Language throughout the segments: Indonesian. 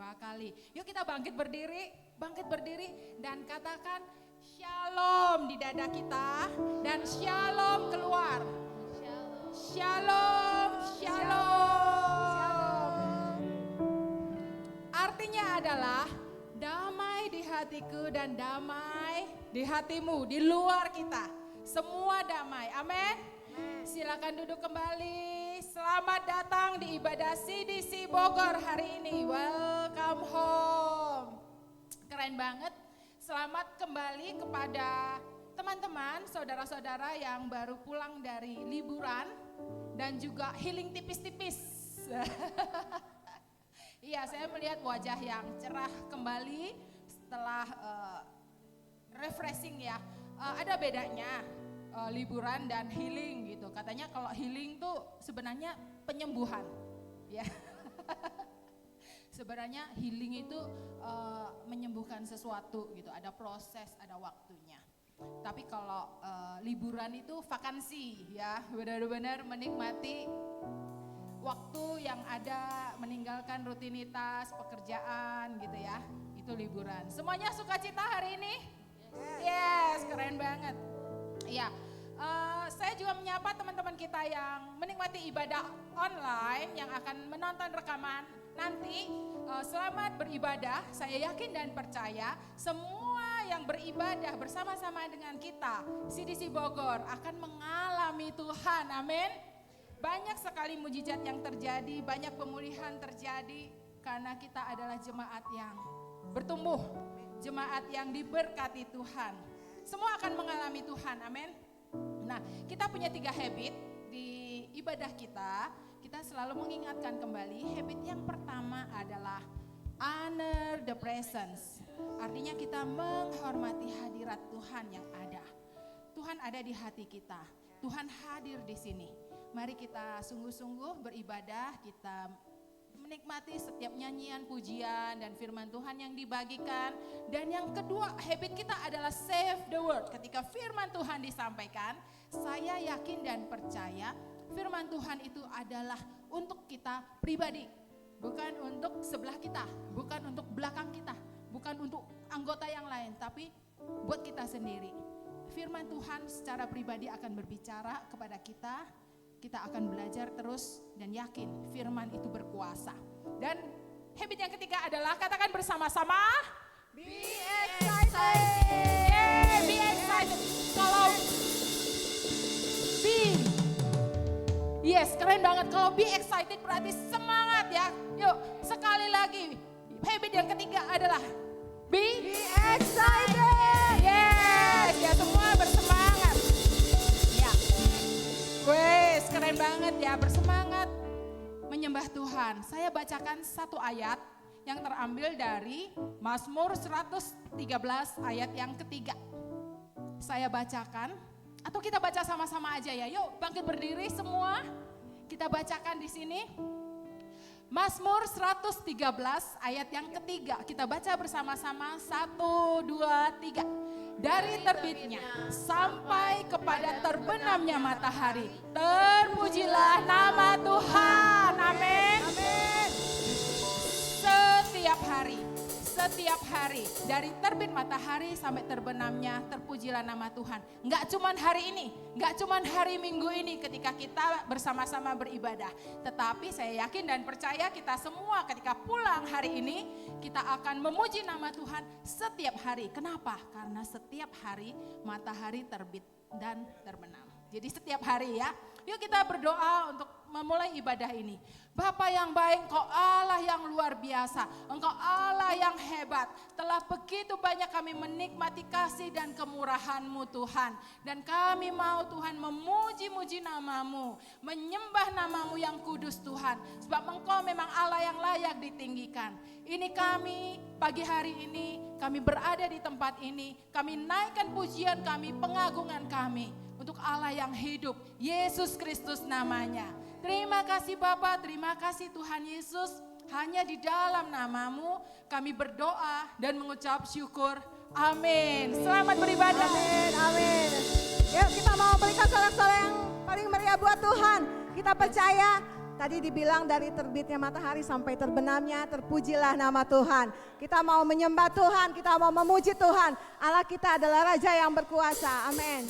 2 kali. Yuk kita bangkit berdiri dan katakan shalom di dada kita dan shalom keluar. Shalom, shalom. Artinya adalah damai di hatiku dan damai di hatimu, di luar kita. Semua damai, amin. Silakan duduk kembali. Selamat datang di ibadah CDC Bogor hari ini. Welcome home. Keren banget. Selamat kembali kepada teman-teman, saudara-saudara yang baru pulang dari liburan dan juga healing tipis-tipis. Iya, saya melihat wajah yang cerah kembali setelah refreshing ya. Ada bedanya liburan dan healing gitu. Katanya kalau healing tuh sebenarnya penyembuhan, ya. Sebenarnya healing itu menyembuhkan sesuatu gitu. Ada proses, ada waktunya. Tapi kalau liburan itu vakansi ya, benar-benar menikmati waktu yang ada, meninggalkan rutinitas pekerjaan gitu ya. Itu liburan. Semuanya sukacita hari ini? Yes, keren banget. Ya, saya juga menyapa teman-teman kita yang menikmati ibadah online, yang akan menonton rekaman nanti. Selamat beribadah, saya yakin dan percaya semua yang beribadah bersama-sama dengan kita, CDC Bogor, akan mengalami Tuhan, amin. Banyak sekali mujizat yang terjadi, banyak pemulihan terjadi, karena kita adalah jemaat yang bertumbuh, jemaat yang diberkati Tuhan. Semua akan mengalami Tuhan, amin. Nah, kita punya 3 habit di ibadah kita. Kita selalu mengingatkan kembali, habit yang pertama adalah honor the presence. Artinya kita menghormati hadirat Tuhan yang ada. Tuhan ada di hati kita, Tuhan hadir di sini. Mari kita sungguh-sungguh beribadah, kita menikmati setiap nyanyian, pujian, dan firman Tuhan yang dibagikan. Dan yang kedua, habit kita adalah save the word. Ketika firman Tuhan disampaikan, saya yakin dan percaya firman Tuhan itu adalah untuk kita pribadi. Bukan untuk sebelah kita, bukan untuk belakang kita, bukan untuk anggota yang lain, tapi buat kita sendiri. Firman Tuhan secara pribadi akan berbicara kepada kita. Kita akan belajar terus dan yakin firman itu berkuasa. Dan habit yang ketiga adalah katakan bersama-sama, be excited. Yeah, be excited. Kalau yes, keren banget. Kalau be excited berarti semangat ya. Yuk, sekali lagi. Habit yang ketiga adalah be excited. Yes, ya semua bersemangat. Ya. Wes, keren banget ya, bersemangat menyembah Tuhan. Saya bacakan satu ayat yang terambil dari Mazmur 113 ayat yang ketiga. Saya bacakan, atau kita baca sama-sama aja ya. Yuk, bangkit berdiri semua. Kita bacakan di sini. Mazmur 113 ayat yang ketiga. Kita baca bersama-sama 1, 2, 3. Dari terbitnya sampai kepada terbenamnya matahari, terpujilah nama Tuhan. Amin. Setiap hari dari terbit matahari sampai terbenamnya, terpujilah nama Tuhan. Enggak cuman hari ini, enggak cuman hari Minggu ini ketika kita bersama-sama beribadah, tetapi saya yakin dan percaya kita semua ketika pulang hari ini kita akan memuji nama Tuhan setiap hari. Kenapa? Karena setiap hari matahari terbit dan terbenam. Jadi setiap hari ya. Yuk kita berdoa untuk memulai ibadah ini. Bapa yang baik, Engkau Allah yang luar biasa, Engkau Allah yang hebat. Telah begitu banyak kami menikmati kasih dan kemurahan-Mu Tuhan. Dan kami mau Tuhan memuji-muji nama-Mu, menyembah nama-Mu yang kudus Tuhan. Sebab Engkau memang Allah yang layak ditinggikan. Ini kami pagi hari ini, kami berada di tempat ini, kami naikkan pujian kami, pengagungan kami untuk Allah yang hidup, Yesus Kristus namanya. Terima kasih Bapa, terima kasih Tuhan Yesus. Hanya di dalam nama-Mu kami berdoa dan mengucap syukur. Amin. Selamat beribadah. Amin, amin. Yuk kita mau berikan sorak-sorak yang paling meriah buat Tuhan. Kita percaya Tadi dibilang dari terbitnya matahari sampai terbenamnya, terpujilah nama Tuhan. Kita mau menyembah Tuhan, kita mau memuji Tuhan. Allah kita adalah Raja yang berkuasa. Amin.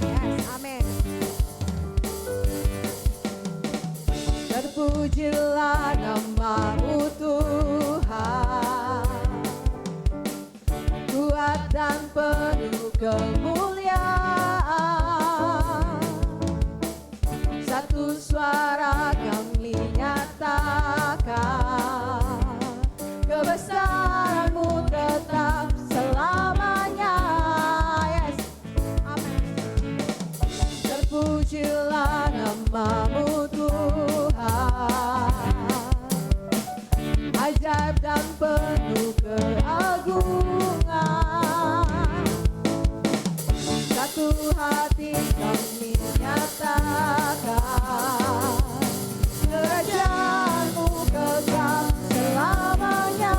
Yes, amin. Terpujilah nama-Mu Tuhan, kuat dan penuh kemuliaan. Satu suara kami nyatakan, kebesaran-Mu tetap selamanya. Yes, amin. Terpujilah nama-Mu Tuhan, ajaib dan penuh keagungan. Satu hati kami nyatakan, kerajaan-Mu kekal selamanya.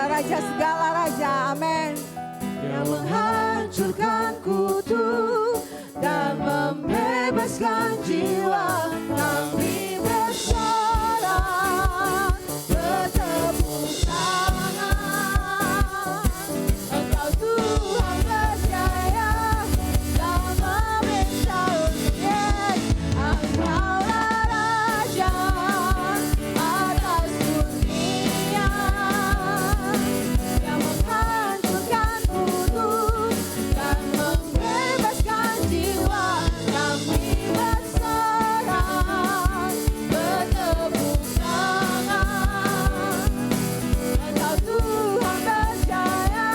Raja segala raja, amin. Yang menghancurkan kutu dan membebaskan jiwa, kami bersorak bertepuk tangan. Engkau Tuhan berjaya dan memerintah dunia. Engkaulah Raja atas dunia. Yang menghancurkan kutu dan membebaskan jiwa, kami bersorak bertepuk tangan. Engkau Tuhan berjaya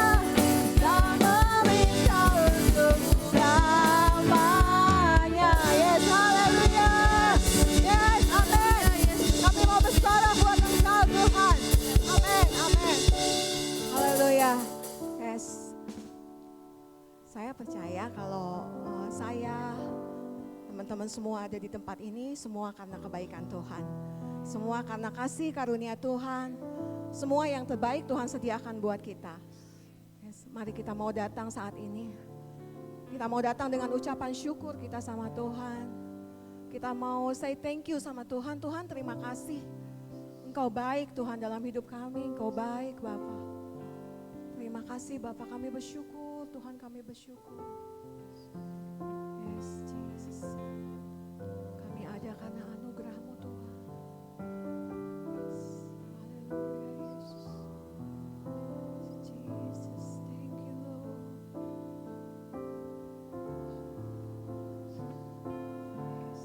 dan memerintah untuk selamanya. Yes, haleluya. Yes, amin. Kami mau bersorak buat Engkau Tuhan. Amin, amin. Haleluya. Yes. Saya percaya kalau saya, teman-teman semua ada di tempat ini, semua karena kebaikan Tuhan. Semua karena kasih karunia Tuhan. Semua yang terbaik Tuhan sediakan buat kita. Yes, mari kita mau datang saat ini. Kita mau datang dengan ucapan syukur kita sama Tuhan. Kita mau say thank you sama Tuhan. Tuhan terima kasih. Engkau baik Tuhan dalam hidup kami. Engkau baik Bapa. Terima kasih Bapak, kami bersyukur, Tuhan kami bersyukur. Yes, Jesus. Kami ada karena anugerah-Mu Tuhan. Yes, haleluya Yesus. Jesus, thank you Lord. Yes, amen. Yes.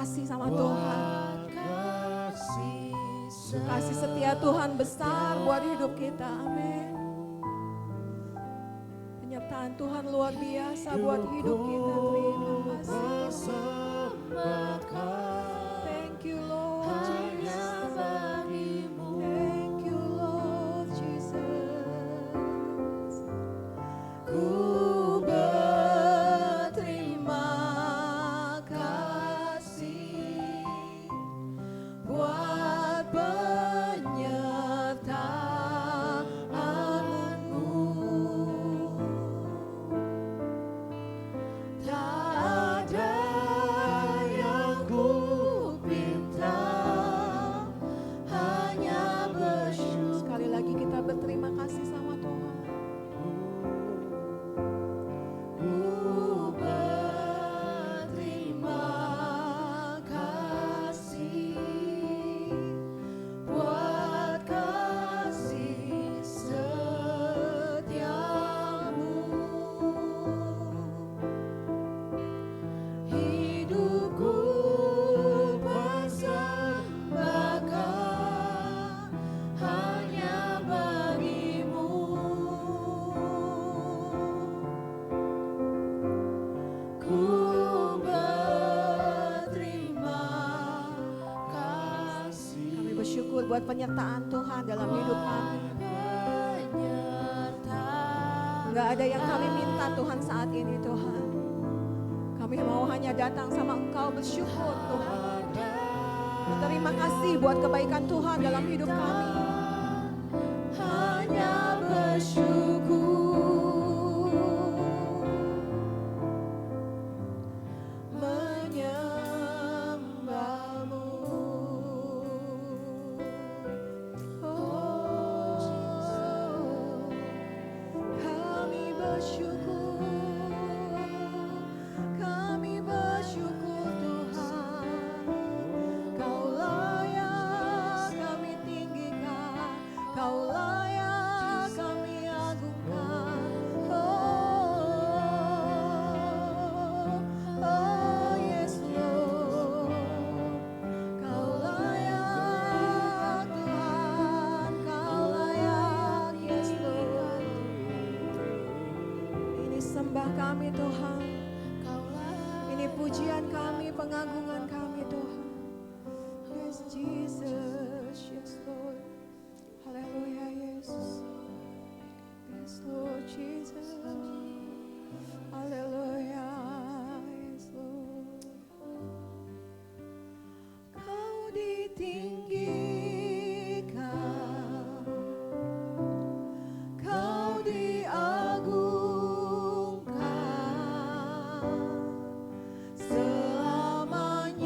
kasih sama Tuhan. Kasih setia Tuhan besar buat hidup kita. Amin. Penyertaan Tuhan luar biasa buat hidup kita. Terima kasih. Thank you Lord Jesus. Thank you Lord Jesus. Ku berterima kasih buat penyertaan-Mu. Tak ada yang ku pinta, hanya bersyukur. Sekali lagi kita berterima kasih sama Tuhan. Ku berterima kasih buat kasih setiamu. Hidupku persembahkan hanya bagimu. Ku berterima kasih. Kami bersyukur buat penyertaan Tuhan dalam hidup kami. Enggak ada yang kami minta Tuhan saat ini Tuhan. Kami mau hanya datang sama Engkau bersyukur Tuhan. Berterima kasih buat kebaikan Tuhan dalam hidup kami. Hanya bersyukur menyembah-Mu. Oh, kami bersyukur. Kami bersyukur Tuhan. Kau layak kami tinggikan. Kau layak kami agungkan. Oh yes Lord. Kau layak Tuhan. Kau layak yes Lord. Ini sembah kami Tuhan. Ini pujian kami, pengagungan kami Tuhan. Yes Jesus, yes Lord. Haleluya Yesus. Yes Lord Jesus. Haleluya, yes Lord. Kau ditinggikan, Kau diagungkan selamanya.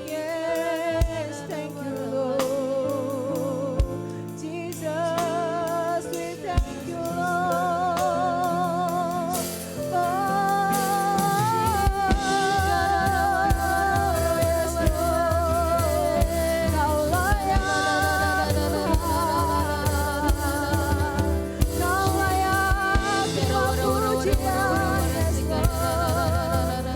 Yes, thank you, Lord. Jesus, we thank you, Lord. Oh, yes, Lord. Kau layak Tuhan. Kau layak semua pujian, yes, Lord.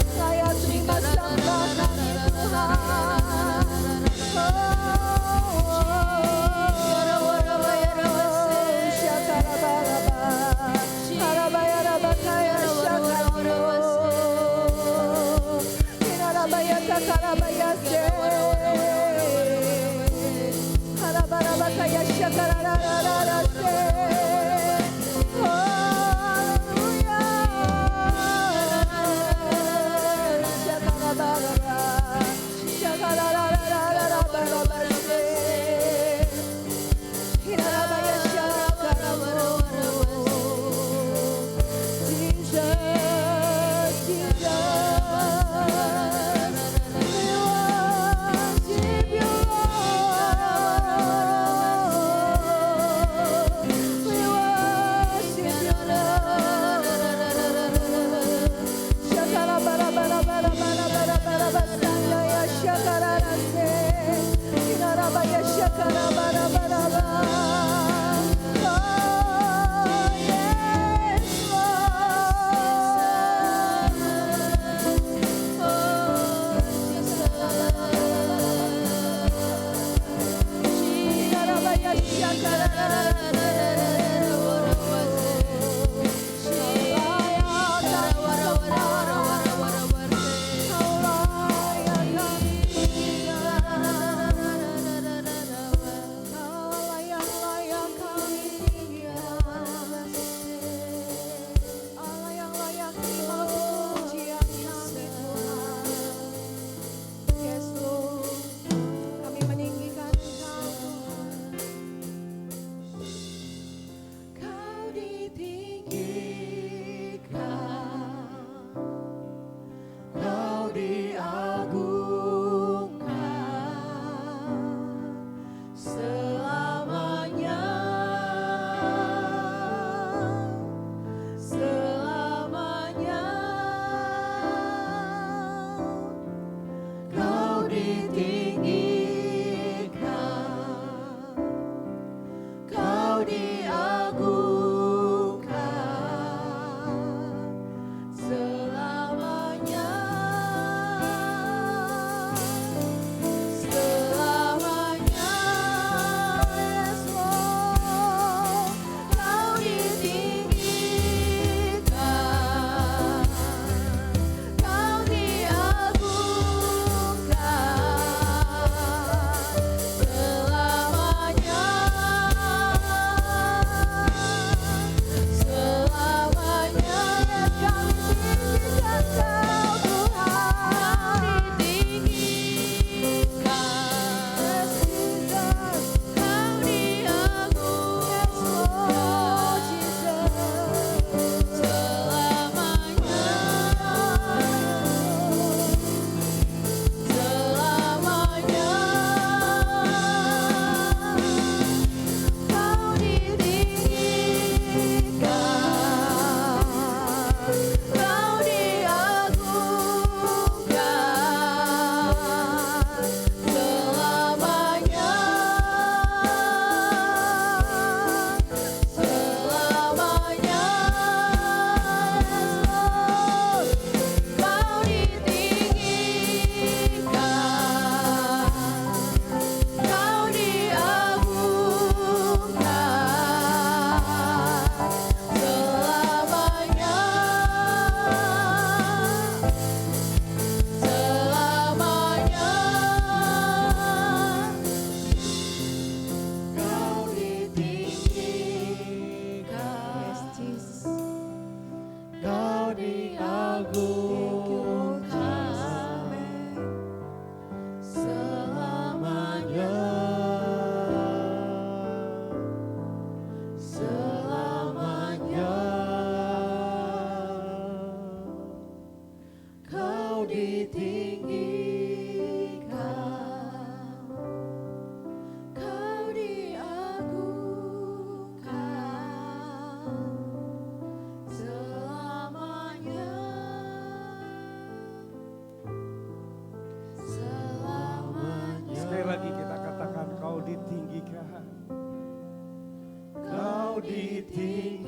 ditinggikan,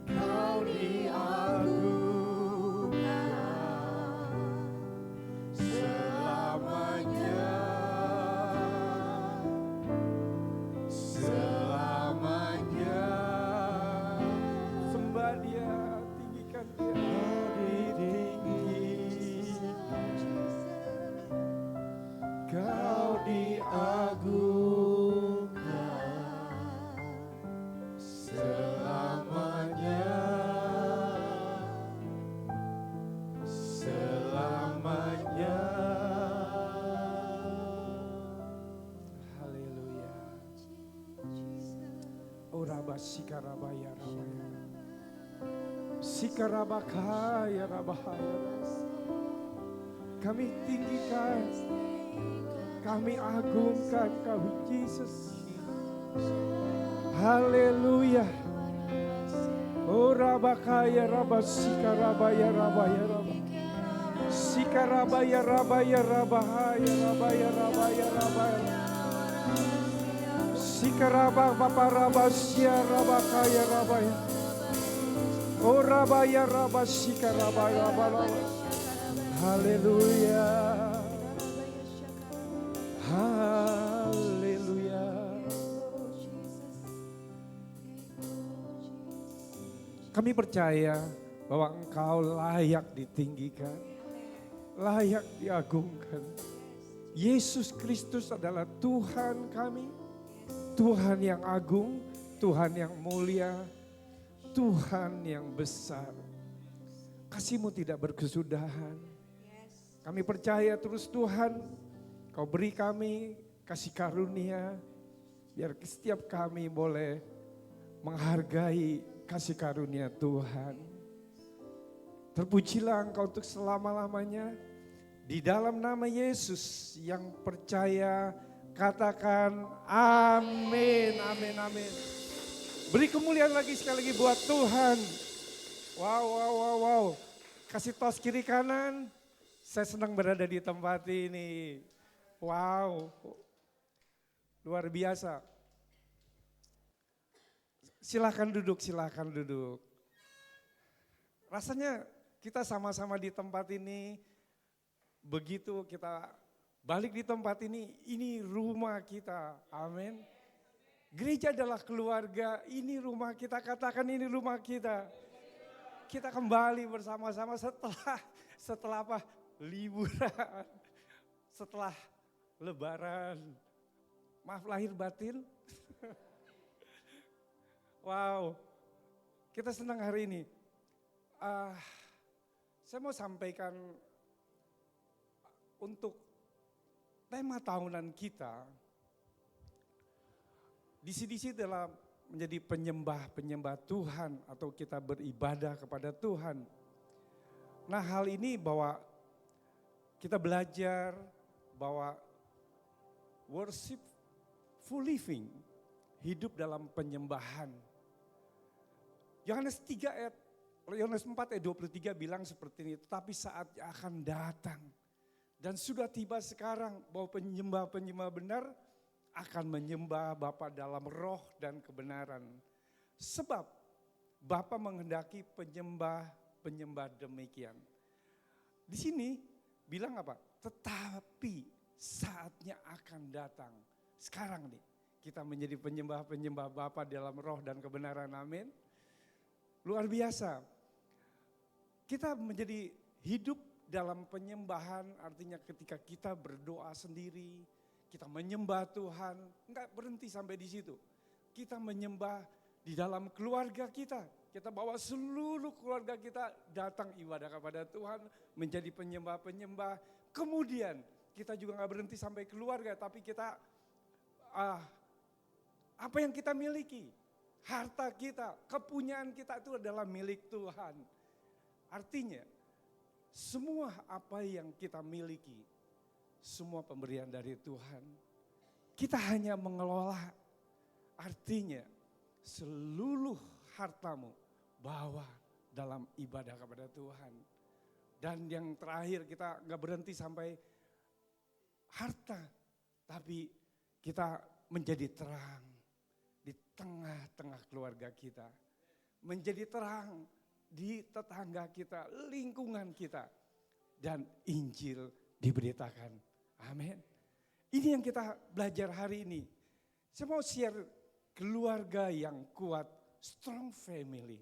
Kau diagungkan selamanya, selamanya. Sembah Dia, tinggikan Dia. Kau diagungkan selamanya, selamanya. Haleluya. Oraba sikarabaya rabaya, sikarabakaya rabahaya. Kami tinggikan, kami agungkan Kau Yesus. Haleluya. Oh rabakaya rabasika rabaya rabaya rabaya. Sika rabaya rabaya rabahaya rabaya rabaya rabaya. Sika rabah bapa rabasya rabakaya rabaya. Oh rabaya rabasika rabaya rabaya. Haleluya. Haleluya. Kami percaya bahwa Engkau layak ditinggikan, layak diagungkan. Yesus Kristus adalah Tuhan kami, Tuhan yang agung, Tuhan yang mulia, Tuhan yang besar. Kasih-Mu tidak berkesudahan. Kami percaya terus Tuhan, Kau beri kami kasih karunia, biar setiap kami boleh menghargai kasih karunia Tuhan. Terpujilah Engkau untuk selama-lamanya. Di dalam nama Yesus yang percaya, katakan amin, amin, amin. Beri kemuliaan lagi sekali lagi buat Tuhan. Wow, wow, wow, wow. Kasih tos kiri kanan. Saya senang berada di tempat ini. Wow, luar biasa. Silakan duduk, silakan duduk. Rasanya kita sama-sama di tempat ini, begitu kita balik di tempat ini rumah kita, amin. Gereja adalah keluarga, ini rumah kita, katakan ini rumah kita. Kita kembali bersama-sama setelah apa? Liburan, setelah Lebaran. Maaf lahir batin. Wow, kita senang hari ini. Saya mau sampaikan untuk tema tahunan kita. DC adalah menjadi penyembah Tuhan atau kita beribadah kepada Tuhan. Nah hal ini bahwa kita belajar bahwa worshipful living, hidup dalam penyembahan. Yohanes 4 ayat 23 bilang seperti ini, tetapi saatnya akan datang dan sudah tiba sekarang bahwa penyembah-penyembah benar akan menyembah Bapa dalam roh dan kebenaran. Sebab Bapa menghendaki penyembah demikian. Di sini bilang apa? Tetapi saatnya akan datang. Sekarang nih kita menjadi penyembah Bapa dalam roh dan kebenaran, amin. Luar biasa. Kita menjadi hidup dalam penyembahan, artinya ketika kita berdoa sendiri, kita menyembah Tuhan, enggak berhenti sampai di situ. Kita menyembah di dalam keluarga kita. Kita bawa seluruh keluarga kita datang ibadah kepada Tuhan, menjadi penyembah-penyembah. Kemudian kita juga enggak berhenti sampai keluarga, tapi kita apa yang kita miliki, harta kita, kepunyaan kita itu adalah milik Tuhan. Artinya semua apa yang kita miliki, semua pemberian dari Tuhan. Kita hanya mengelola, artinya seluruh hartamu bawa dalam ibadah kepada Tuhan. Dan yang terakhir kita gak berhenti sampai harta, tapi kita menjadi terang di tengah-tengah keluarga kita. Menjadi terang di tetangga kita, lingkungan kita. Dan Injil diberitakan. Amin. Ini yang kita belajar hari ini. Saya mau share keluarga yang kuat, strong family.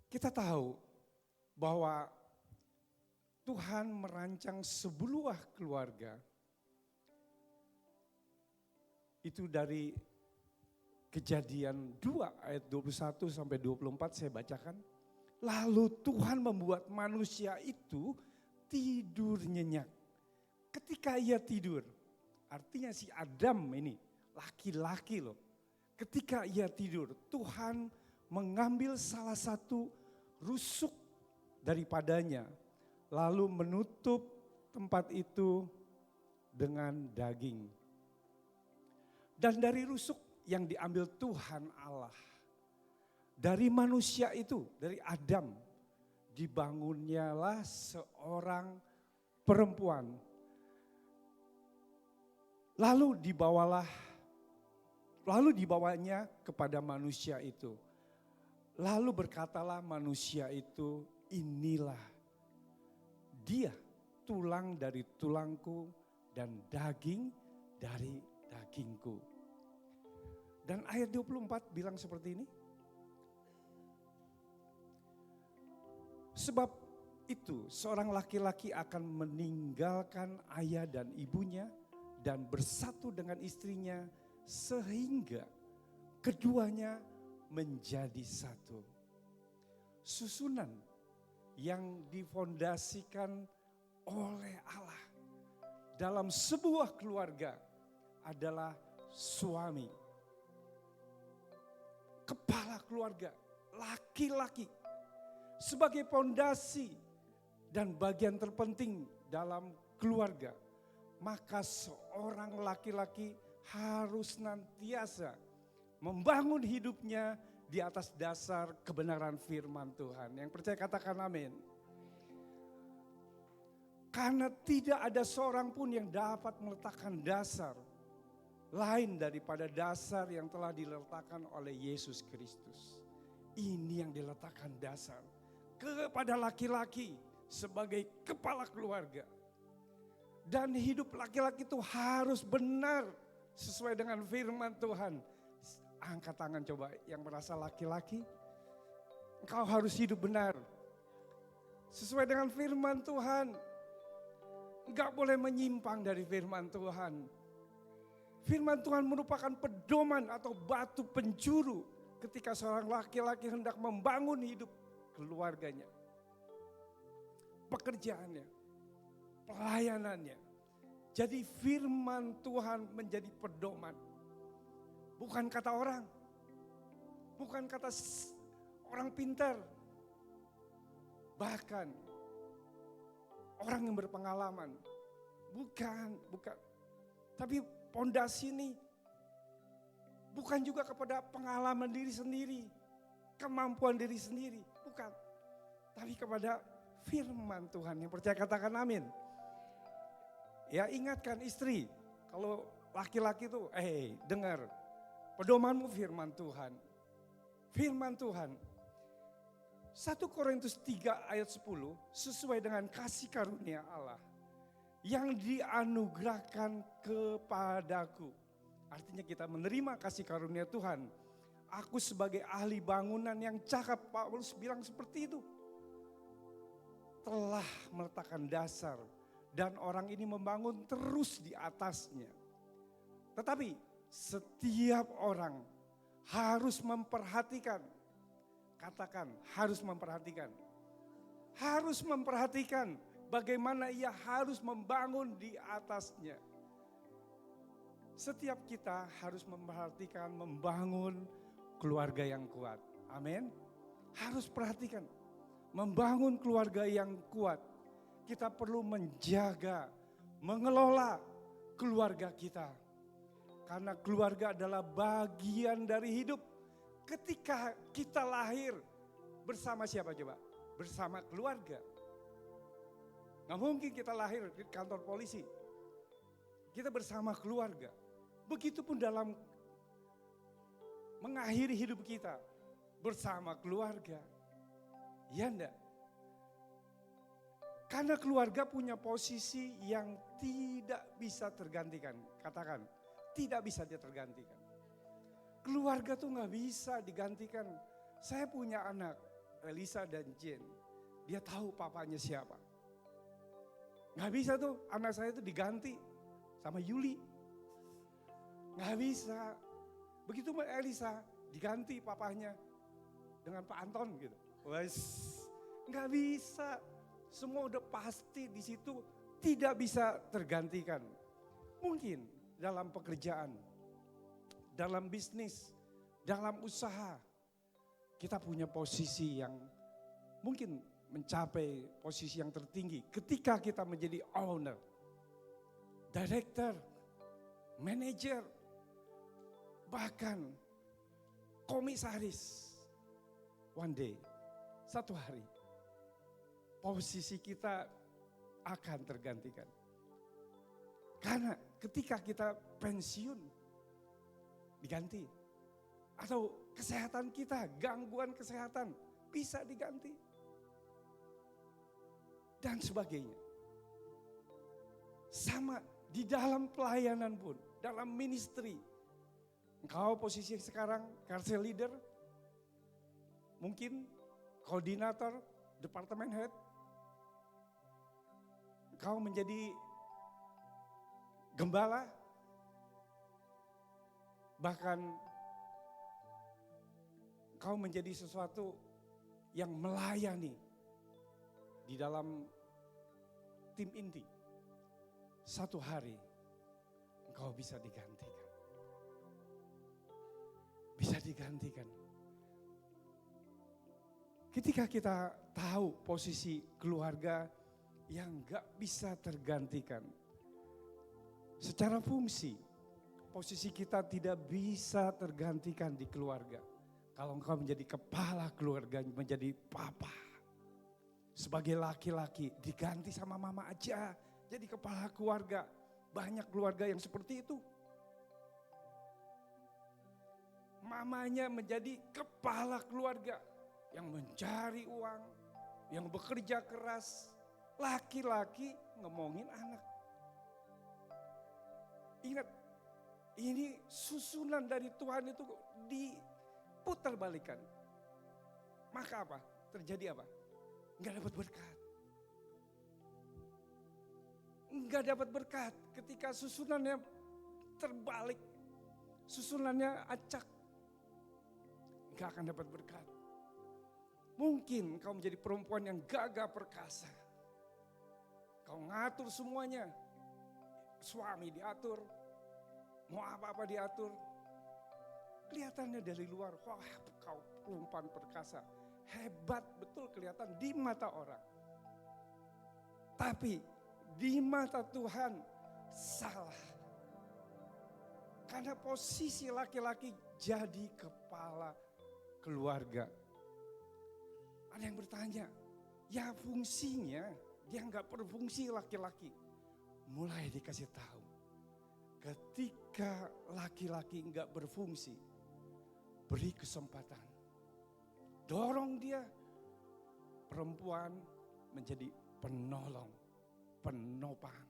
Kita tahu bahwa Tuhan merancang sebuah keluarga. Itu dari Kejadian 2 ayat 21 sampai 24 saya bacakan. Lalu Tuhan membuat manusia itu tidur nyenyak. Ketika ia tidur, artinya si Adam ini laki-laki loh. Ketika ia tidur, Tuhan mengambil salah satu rusuk daripadanya. Lalu menutup tempat itu dengan daging. Dan dari rusuk yang diambil Tuhan Allah, dari manusia itu, dari Adam, dibangunnyalah seorang perempuan. Lalu dibawanya kepada manusia itu. Lalu berkatalah manusia itu, inilah dia, tulang dari tulangku dan daging dari dagingku. Dan ayat 24 bilang seperti ini. Sebab itu seorang laki-laki akan meninggalkan ayah dan ibunya dan bersatu dengan istrinya sehingga keduanya menjadi satu. Susunan yang difondasikan oleh Allah dalam sebuah keluarga adalah suami. Kepala keluarga, laki-laki sebagai fondasi dan bagian terpenting dalam keluarga. Maka seorang laki-laki harus senantiasa membangun hidupnya di atas dasar kebenaran firman Tuhan. Yang percaya katakan amin. Karena tidak ada seorang pun yang dapat meletakkan dasar lain daripada dasar yang telah diletakkan oleh Yesus Kristus. Ini yang diletakkan dasar kepada laki-laki sebagai kepala keluarga. Dan hidup laki-laki itu harus benar sesuai dengan firman Tuhan. Angkat tangan coba yang merasa laki-laki. Engkau harus hidup benar sesuai dengan firman Tuhan. Enggak boleh menyimpang dari firman Tuhan. Firman Tuhan merupakan pedoman atau batu penjuru ketika seorang laki-laki hendak membangun hidup keluarganya, pekerjaannya, pelayanannya. Jadi firman Tuhan menjadi pedoman. Bukan kata orang, bukan kata orang pintar, bahkan orang yang berpengalaman. Bukan. Tapi pondasi ini bukan juga kepada pengalaman diri sendiri, kemampuan diri sendiri, bukan. Tapi kepada firman Tuhan. Yang percaya katakan amin. Ya ingatkan istri, kalau laki-laki itu, dengar, pedomanmu firman Tuhan. Firman Tuhan. 1 Korintus 3 ayat 10 sesuai dengan kasih karunia Allah yang dianugerahkan kepadaku. Artinya kita menerima kasih karunia Tuhan. Aku sebagai ahli bangunan yang cakap, Paulus bilang seperti itu. Telah meletakkan dasar dan orang ini membangun terus di atasnya. Tetapi setiap orang harus memperhatikan. Katakan harus memperhatikan. Harus memperhatikan bagaimana ia harus membangun di atasnya. Setiap kita harus memperhatikan membangun keluarga yang kuat. Amin. Harus perhatikan membangun keluarga yang kuat. Kita perlu menjaga, mengelola keluarga kita. Karena keluarga adalah bagian dari hidup. Ketika kita lahir bersama siapa coba? Bersama keluarga. Gak mungkin kita lahir di kantor polisi. kita bersama keluarga. Begitupun dalam mengakhiri hidup kita bersama keluarga. Ya enggak? Karena keluarga punya posisi yang tidak bisa tergantikan. Katakan, tidak bisa dia tergantikan. Keluarga tuh gak bisa digantikan. Saya punya anak, Elisa dan Jane. Dia tahu papanya siapa. Gak bisa tuh anak saya itu diganti sama Yuli. Gak bisa. Begitu Elisa diganti papanya dengan Pak Anton gitu. Wes, gak bisa. Semua udah pasti di situ tidak bisa tergantikan. Mungkin dalam pekerjaan, dalam bisnis, dalam usaha, kita punya posisi yang mungkin mencapai posisi yang tertinggi ketika kita menjadi owner, director, manager, bahkan komisaris. One day, satu hari, posisi kita akan tergantikan. Karena ketika kita pensiun, diganti. Atau kesehatan kita, gangguan kesehatan bisa diganti. Dan sebagainya. Sama di dalam pelayanan pun, dalam ministry. Engkau posisi sekarang council leader, mungkin koordinator, departemen head. Engkau menjadi gembala, bahkan engkau menjadi sesuatu yang melayani di dalam tim inti. Satu hari engkau bisa digantikan. Bisa digantikan. Ketika kita tahu posisi keluarga yang gak bisa tergantikan. Secara fungsi, posisi kita tidak bisa tergantikan di keluarga. Kalau engkau menjadi kepala keluarga, menjadi papa. Sebagai laki-laki diganti sama mama aja, jadi kepala keluarga. Banyak keluarga yang seperti itu. Mamanya menjadi kepala keluarga yang mencari uang, yang bekerja keras. Laki-laki ngomongin anak. Ingat, ini susunan dari Tuhan itu diputar balikan. Maka apa? Terjadi apa? Enggak dapat berkat. Enggak dapat berkat ketika susunannya terbalik. Susunannya acak. Enggak akan dapat berkat. Mungkin kau menjadi perempuan yang gagah perkasa. Kau ngatur semuanya. Suami diatur. Mau apa-apa diatur. Kelihatannya dari luar, wah kau perempuan perkasa. Hebat betul kelihatan di mata orang. Tapi di mata Tuhan salah. Karena posisi laki-laki jadi kepala keluarga. Ada yang bertanya, ya fungsinya dia nggak berfungsi laki-laki. Mulai dikasih tahu, ketika laki-laki nggak berfungsi, beri kesempatan, dorong dia, perempuan menjadi penolong, penopang,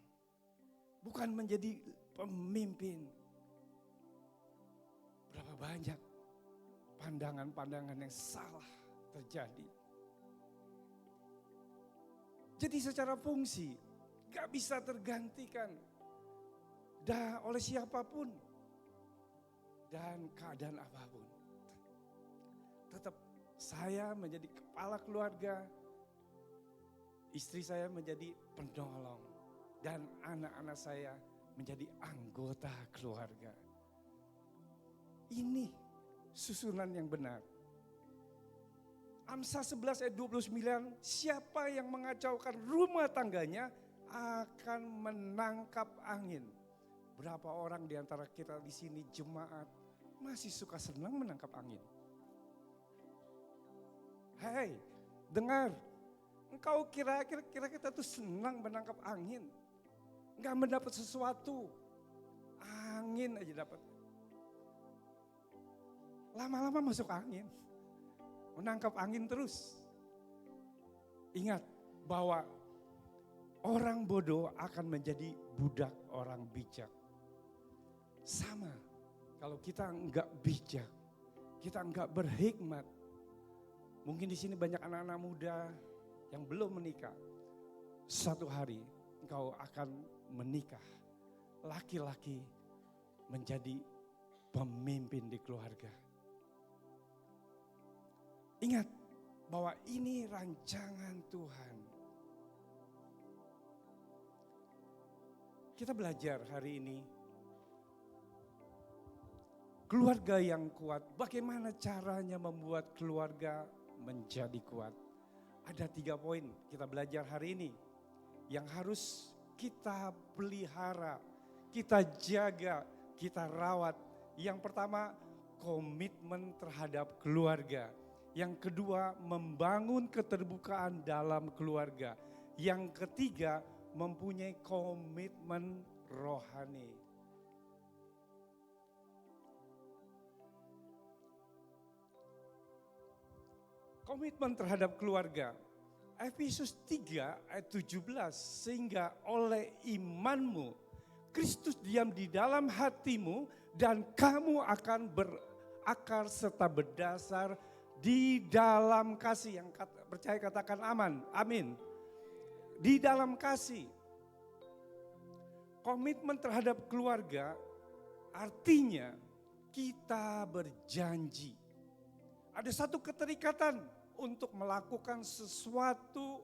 bukan menjadi pemimpin. Berapa banyak pandangan-pandangan yang salah terjadi. Jadi secara fungsi gak bisa tergantikan oleh siapapun dan keadaan apapun. Tetap saya menjadi kepala keluarga, istri saya menjadi penolong, dan anak-anak saya menjadi anggota keluarga. Ini susunan yang benar. Amsal 11 ayat 29, siapa yang mengacaukan rumah tangganya akan menangkap angin. Berapa orang di antara kita di sini jemaat masih suka senang menangkap angin? Hei, dengar. Engkau kira kita tuh senang menangkap angin. Enggak mendapat sesuatu. angin aja dapat. Lama-lama masuk angin. Menangkap angin terus. Ingat bahwa orang bodoh akan menjadi budak orang bijak. Sama, kalau kita enggak bijak, kita enggak berhikmat. Mungkin di sini banyak anak-anak muda yang belum menikah. Suatu hari engkau akan menikah. Laki-laki menjadi pemimpin di keluarga. Ingat bahwa ini rancangan Tuhan. Kita belajar hari ini keluarga yang kuat. Bagaimana caranya membuat keluarga menjadi kuat? Ada 3 poin kita belajar hari ini yang harus kita pelihara, kita jaga, kita rawat. Yang pertama, komitmen terhadap keluarga. Yang kedua, membangun keterbukaan dalam keluarga. Yang ketiga, mempunyai komitmen rohani. Komitmen terhadap keluarga. Efesus 3 ayat 17, sehingga oleh imanmu Kristus diam di dalam hatimu dan kamu akan berakar serta berdasar di dalam kasih. Yang percaya katakan aman, amin. Di dalam kasih. Komitmen terhadap keluarga artinya kita berjanji. Ada satu keterikatan untuk melakukan sesuatu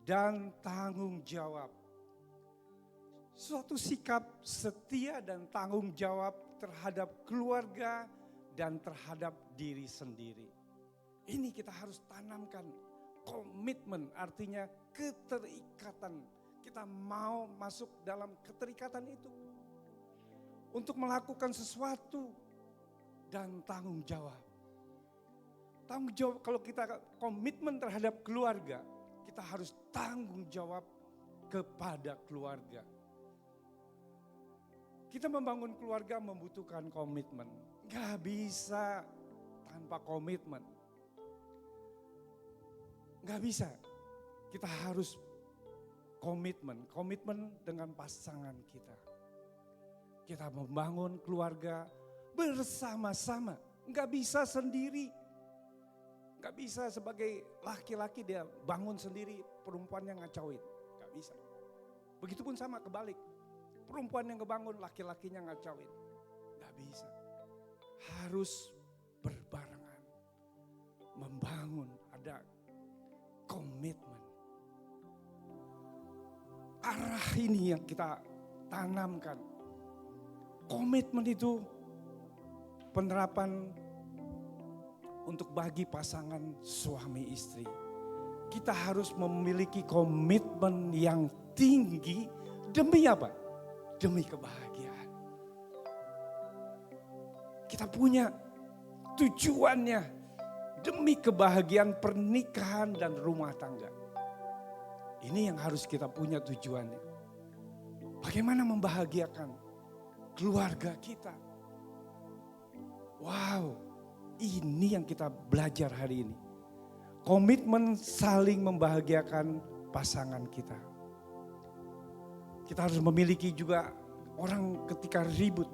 dan tanggung jawab. Suatu sikap setia dan tanggung jawab terhadap keluarga dan terhadap diri sendiri. Ini kita harus tanamkan. Komitmen artinya keterikatan. Kita mau masuk dalam keterikatan itu. Untuk melakukan sesuatu dan tanggung jawab. Tanggung jawab, kalau kita komitmen terhadap keluarga, kita harus tanggung jawab kepada keluarga. Kita membangun keluarga membutuhkan komitmen. Gak bisa tanpa komitmen. Gak bisa, kita harus komitmen dengan pasangan kita. Kita membangun keluarga bersama-sama, gak bisa sendiri. Gak bisa sebagai laki-laki dia bangun sendiri, perempuan yang ngacauin, gak bisa. Begitupun sama kebalik, perempuan yang ngebangun, laki-lakinya ngacauin, gak bisa. Harus berbarengan, membangun, ada komitmen. Arah ini yang kita tanamkan. Komitmen itu penerapan untuk bagi pasangan suami istri. Kita harus memiliki komitmen yang tinggi demi apa? Demi kebahagiaan. Kita punya tujuannya. Demi kebahagiaan pernikahan dan rumah tangga. Ini yang harus kita punya tujuannya. Bagaimana membahagiakan keluarga kita. Wow, ini yang kita belajar hari ini. Komitmen saling membahagiakan pasangan kita. Kita harus memiliki juga orang ketika ribut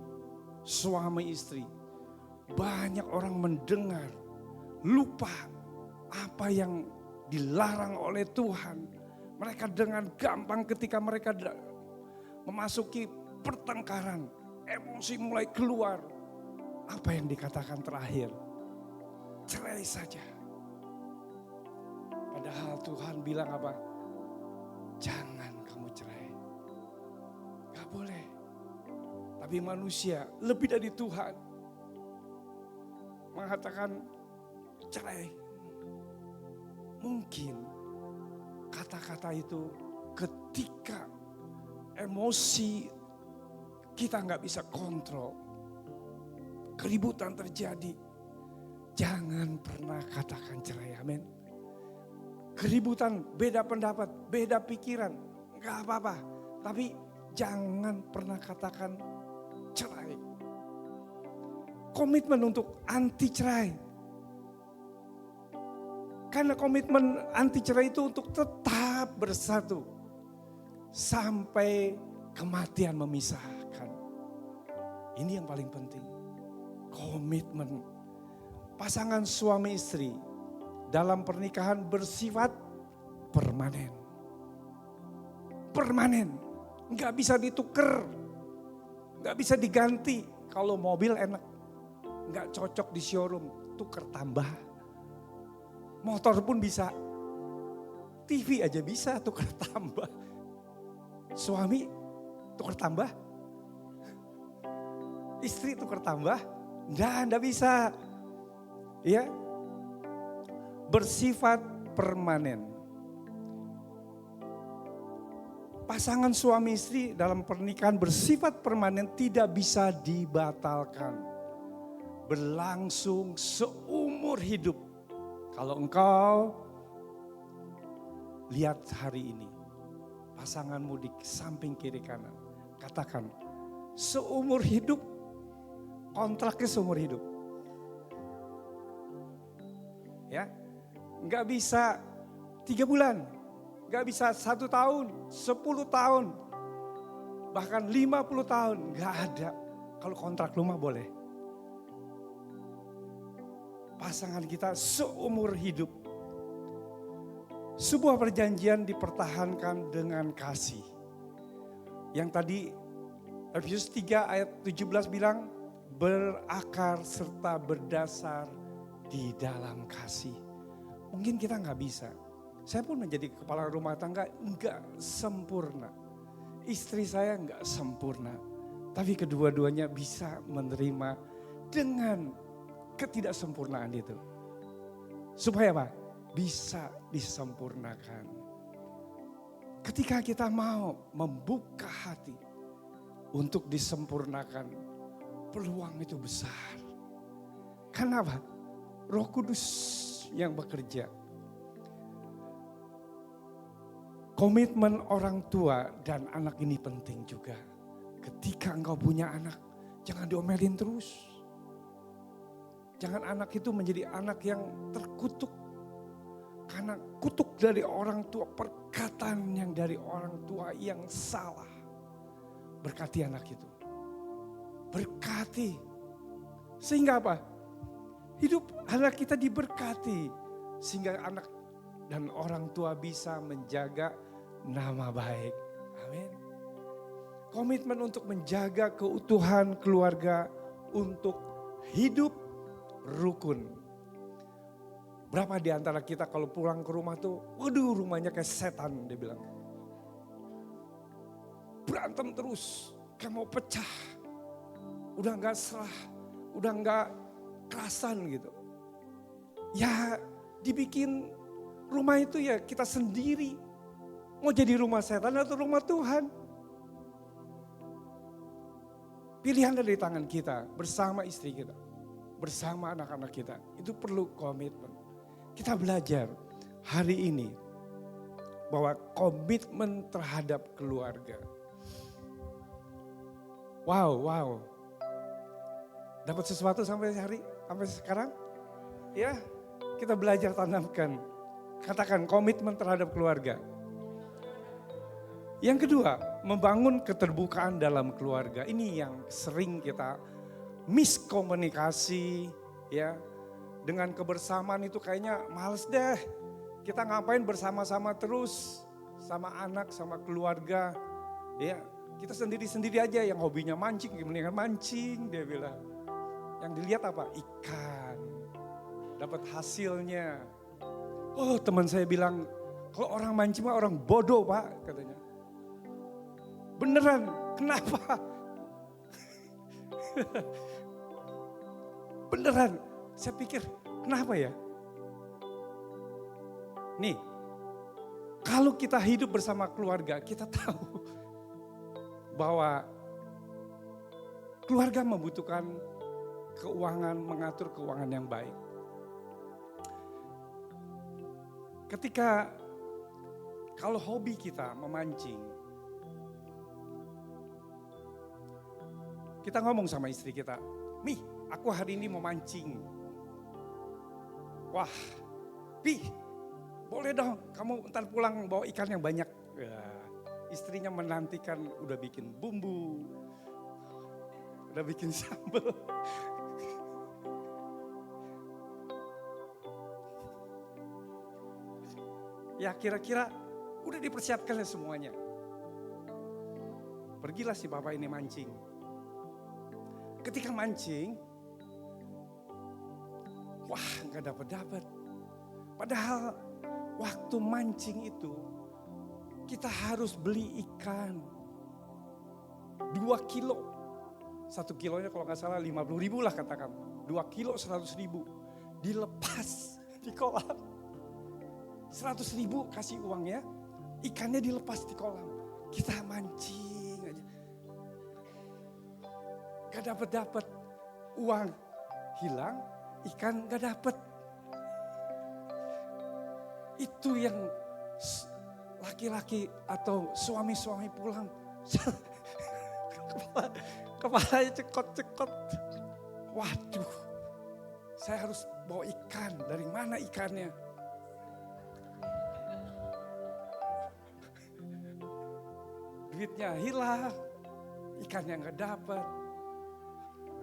suami istri. Banyak orang mendengar. Lupa apa yang dilarang oleh Tuhan. Mereka dengan gampang ketika mereka memasuki pertengkaran, emosi mulai keluar. Apa yang dikatakan terakhir? Cerai saja. Padahal Tuhan bilang apa? Jangan kamu cerai. Gak boleh. Tapi manusia lebih dari Tuhan mengatakan cerai. Mungkin kata-kata itu ketika emosi kita nggak bisa kontrol, keributan terjadi, jangan pernah katakan cerai, amin. Keributan, beda pendapat, beda pikiran, nggak apa-apa. Tapi jangan pernah katakan cerai. Komitmen untuk anti cerai. Karena komitmen anti cerai itu untuk tetap bersatu sampai kematian memisahkan. Ini yang paling penting. Komitmen. Pasangan suami istri dalam pernikahan bersifat permanen. Permanen. Nggak bisa ditukar. Nggak bisa diganti. Kalau mobil enak. Nggak cocok di showroom. Tukar tambah. Motor pun bisa. TV aja bisa tukar tambah. Suami tukar tambah. Istri tukar tambah. Nggak bisa. Ya, bersifat permanen. Pasangan suami istri dalam pernikahan bersifat permanen tidak bisa dibatalkan. Berlangsung seumur hidup. Kalau engkau lihat hari ini, pasanganmu di samping kiri kanan, katakan seumur hidup, kontraknya seumur hidup. Ya, nggak bisa 3 bulan, nggak bisa 1 tahun, 10 tahun, bahkan 50 tahun, nggak ada. Kalau kontrak rumah boleh. Pasangan kita seumur hidup. Sebuah perjanjian dipertahankan dengan kasih. Yang tadi Efesus 3 ayat 17 bilang berakar serta berdasar di dalam kasih. Mungkin kita nggak bisa. Saya pun menjadi kepala rumah tangga nggak sempurna. Istri saya nggak sempurna. Tapi kedua-duanya bisa menerima dengan ketidaksempurnaan itu. Supaya apa? Bisa disempurnakan. Ketika kita mau membuka hati untuk disempurnakan, peluang itu besar. Karena apa? Roh Kudus yang bekerja. Komitmen orang tua dan anak ini penting juga. Ketika engkau punya anak, jangan diomelin terus. Jangan anak itu menjadi anak yang terkutuk. Karena kutuk dari orang tua, perkataan yang dari orang tua yang salah. Berkati anak itu. Berkati. Sehingga apa? Hidup anak kita diberkati. Sehingga anak dan orang tua bisa menjaga nama baik. Amin. Komitmen untuk menjaga keutuhan keluarga untuk hidup rukun. Berapa di antara kita kalau pulang ke rumah tuh, waduh rumahnya kayak setan dia bilang. Berantem terus, kayak mau pecah. Udah gak serah, udah gak kerasan gitu. Ya dibikin rumah itu ya kita sendiri. Mau jadi rumah setan atau rumah Tuhan. Pilihan dari tangan kita bersama istri kita. Bersama anak-anak kita. Itu perlu komitmen. Kita belajar hari ini bahwa komitmen terhadap keluarga. Wow. Dapat sesuatu sampai sekarang? Ya, kita belajar tanamkan. Katakan komitmen terhadap keluarga. Yang kedua, membangun keterbukaan dalam keluarga. Ini yang sering kita miskomunikasi, ya. Dengan kebersamaan itu kayaknya males deh. Kita ngapain bersama-sama terus sama anak, sama keluarga. Ya, kita sendiri-sendiri aja yang hobinya mancing, mendingan mancing dia bilang. Yang dilihat apa? Ikan. Dapat hasilnya. Oh, teman saya bilang, kalau orang mancing mah orang bodoh, Pak, katanya. Beneran, kenapa? Beneran, saya pikir kenapa ya? Nih, kalau kita hidup bersama keluarga, kita tahu bahwa keluarga membutuhkan keuangan, mengatur keuangan yang baik. Ketika kalau hobi kita memancing, Kita ngomong sama istri kita, "Mi, aku hari ini mau mancing." "Wah, Pi, boleh dong, kamu ntar pulang bawa ikan yang banyak." Ya, istrinya menantikan, udah bikin bumbu, udah bikin sambal. Ya kira-kira udah dipersiapkan semuanya. Pergilah si bapak ini mancing. Ketika mancing, wah nggak dapat. Padahal waktu mancing itu kita harus beli ikan 2 kilo. 1 kilonya kalau nggak salah 50.000 lah katakan. 2 kilo 100.000. Dilepas di kolam. 100.000 kasih uangnya, ikannya dilepas di kolam. Kita mancing aja. Gak dapat, uang hilang, ikan gak dapat. Itu yang laki-laki atau suami-suami pulang. Kepalanya cekot-cekot. Waduh, saya harus bawa ikan. Dari mana ikannya? Duitnya hilang, ikannya nggak dapat.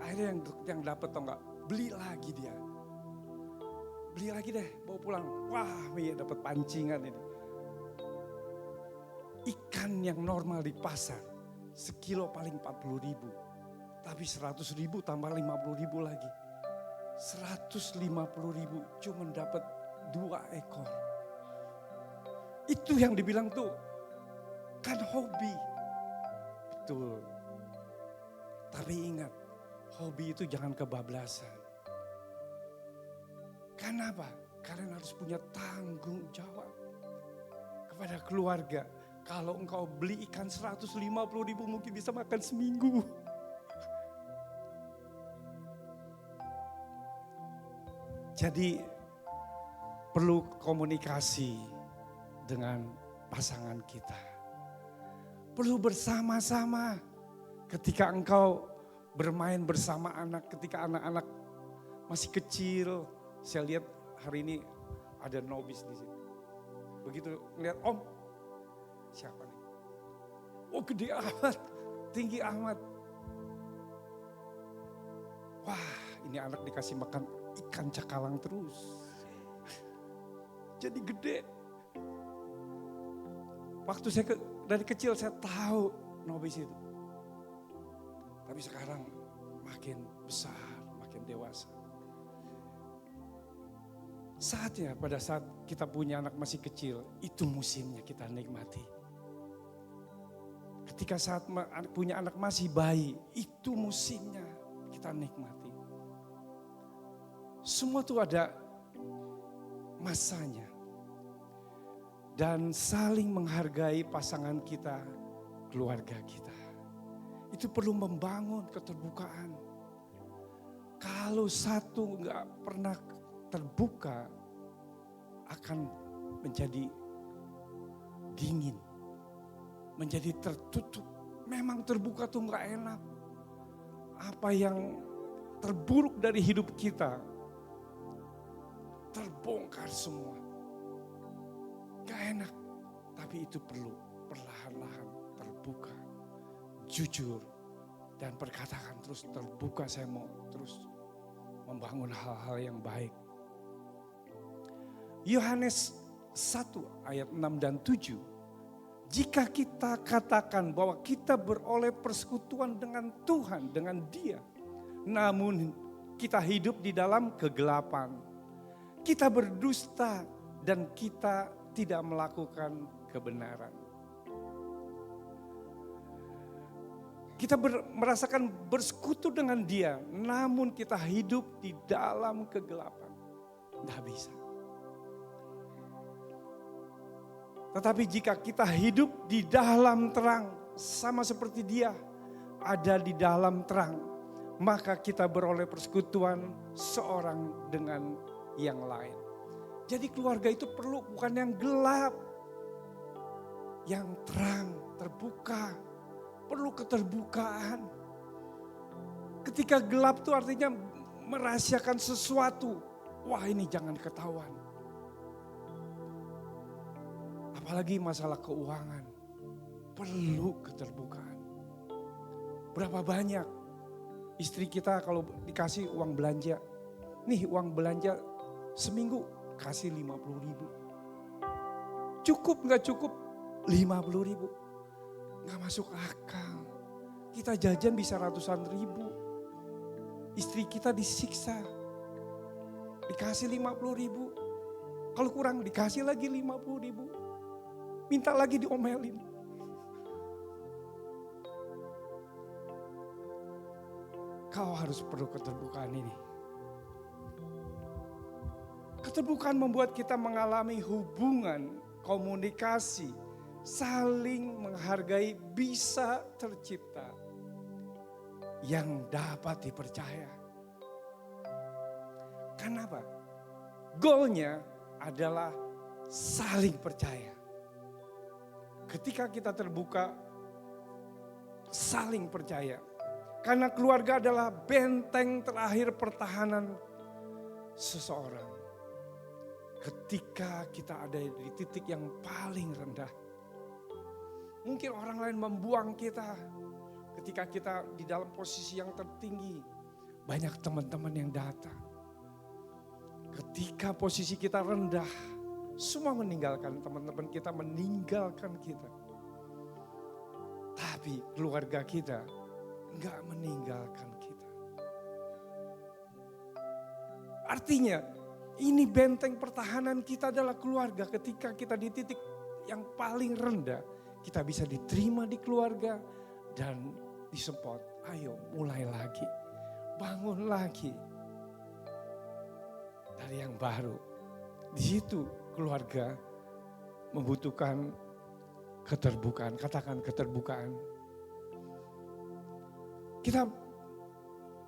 Akhirnya yang dapat tau nggak, beli lagi dia. Beli lagi deh, bawa pulang. Wah, iya dapat pancingan ini. Ikan yang normal di pasar, sekilo paling 40.000. Tapi 100.000 tambah 50.000 lagi. 150.000 cuma dapat 2 ekor. Itu yang dibilang tuh, kan hobi. Betul. Tapi ingat, hobi itu jangan kebablasan. Kenapa? Kalian harus punya tanggung jawab kepada keluarga. Kalau engkau beli ikan 150.000 mungkin bisa makan seminggu. Jadi perlu komunikasi dengan pasangan kita. Perlu bersama-sama ketika engkau bermain bersama anak, ketika anak-anak masih kecil. Saya lihat hari ini ada nobis di situ. Begitu lihat Om, siapa nih? Oh gede amat, tinggi amat. Wah ini anak dikasih makan ikan cakalang terus. Jadi gede. Waktu saya dari kecil saya tahu nobis itu. Tapi sekarang makin besar, makin dewasa. Saatnya pada saat kita punya anak masih kecil, itu musimnya kita nikmati. Ketika saat punya anak masih bayi, itu musimnya kita nikmati. Semua itu ada masanya. Dan saling menghargai pasangan kita, keluarga kita. Itu perlu membangun keterbukaan. Kalau satu nggak pernah terbuka, akan menjadi dingin. Menjadi tertutup. Memang terbuka tuh nggak enak. Apa yang terburuk dari hidup kita, terbongkar semua. Gak enak, tapi itu perlu perlahan-lahan terbuka, jujur, dan perkatakan terus terbuka. Saya mau terus membangun hal-hal yang baik. Yohanes 1 ayat 6 dan 7. Jika kita katakan bahwa kita beroleh persekutuan dengan Tuhan, dengan Dia, namun kita hidup di dalam kegelapan, kita berdusta dan kita tidak melakukan kebenaran. Kita merasakan bersekutu dengan Dia, namun kita hidup di dalam kegelapan. Tidak bisa. Tetapi jika kita hidup di dalam terang, sama seperti Dia ada di dalam terang, maka kita beroleh persekutuan seorang dengan yang lain. Jadi keluarga itu perlu bukan yang gelap, yang terang, terbuka. Perlu keterbukaan. Ketika gelap itu artinya merahasiakan sesuatu. Wah, ini jangan ketahuan. Apalagi masalah keuangan. Perlu keterbukaan. Berapa banyak istri kita kalau dikasih uang belanja. Nih uang belanja seminggu kasih 50.000. Cukup nggak cukup 50.000. Nggak masuk akal. Kita jajan bisa ratusan ribu. Istri kita disiksa. Dikasih 50.000. Kalau kurang dikasih lagi 50.000. Minta lagi diomelin. Kau harus perlu keterbukaan ini. Keterbukaan membuat kita mengalami hubungan, komunikasi, saling menghargai bisa tercipta yang dapat dipercaya. Kenapa? Goalnya adalah saling percaya. Ketika kita terbuka, saling percaya. Karena keluarga adalah benteng terakhir pertahanan seseorang. Ketika kita ada di titik yang paling rendah. Mungkin orang lain membuang kita. Ketika kita di dalam posisi yang tertinggi. Banyak teman-teman yang datang. Ketika posisi kita rendah. Semua meninggalkan, teman-teman kita meninggalkan kita. Tapi keluarga kita enggak meninggalkan kita. Artinya ini benteng pertahanan kita adalah keluarga. Ketika kita di titik yang paling rendah, kita bisa diterima di keluarga dan disupport. Ayo mulai lagi, bangun lagi dari yang baru. Di situ keluarga membutuhkan keterbukaan. Katakan keterbukaan. Kita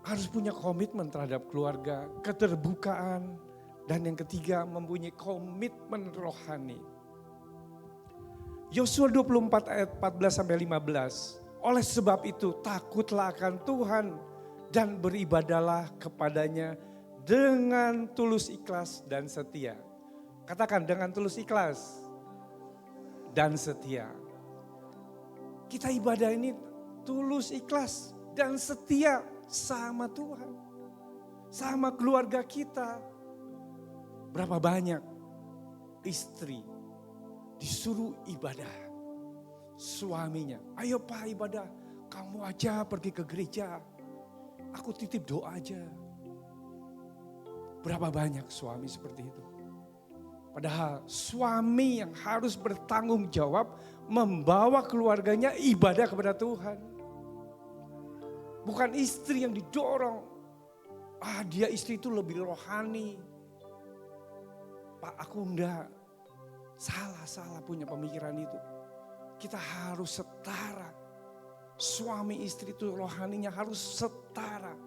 harus punya komitmen terhadap keluarga, keterbukaan, dan yang ketiga mempunyai komitmen rohani. Yosua 24 ayat 14-15. Oleh sebab itu takutlah akan Tuhan dan beribadahlah kepadanya dengan tulus ikhlas dan setia. Katakan dengan tulus ikhlas dan setia. Kita ibadah ini tulus ikhlas dan setia sama Tuhan. Sama keluarga kita. Berapa banyak istri disuruh ibadah. Suaminya, ayo Pak ibadah. Kamu aja pergi ke gereja. Aku titip doa aja. Berapa banyak suami seperti itu. Padahal suami yang harus bertanggung jawab membawa keluarganya ibadah kepada Tuhan. Bukan istri yang didorong. Dia istri itu lebih rohani. Pak aku enggak. Salah punya pemikiran itu. Kita harus setara. Suami istri itu rohaninya harus setara.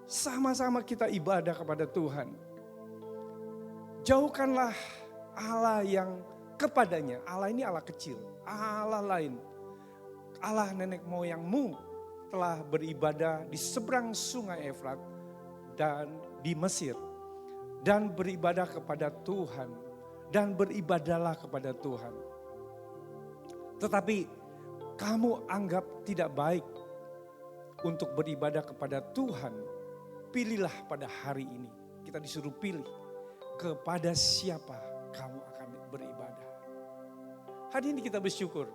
Sama-sama kita ibadah kepada Tuhan. Jauhkanlah Allah yang kepadanya. Allah ini Allah kecil. Allah lain. Allah nenek moyangmu telah beribadah di seberang sungai Efrat dan di Mesir. Dan beribadah kepada Tuhan. Dan beribadahlah kepada Tuhan. Tetapi kamu anggap tidak baik untuk beribadah kepada Tuhan. Pilihlah pada hari ini. Kita disuruh pilih kepada siapa kamu akan beribadah. Hari ini kita bersyukur.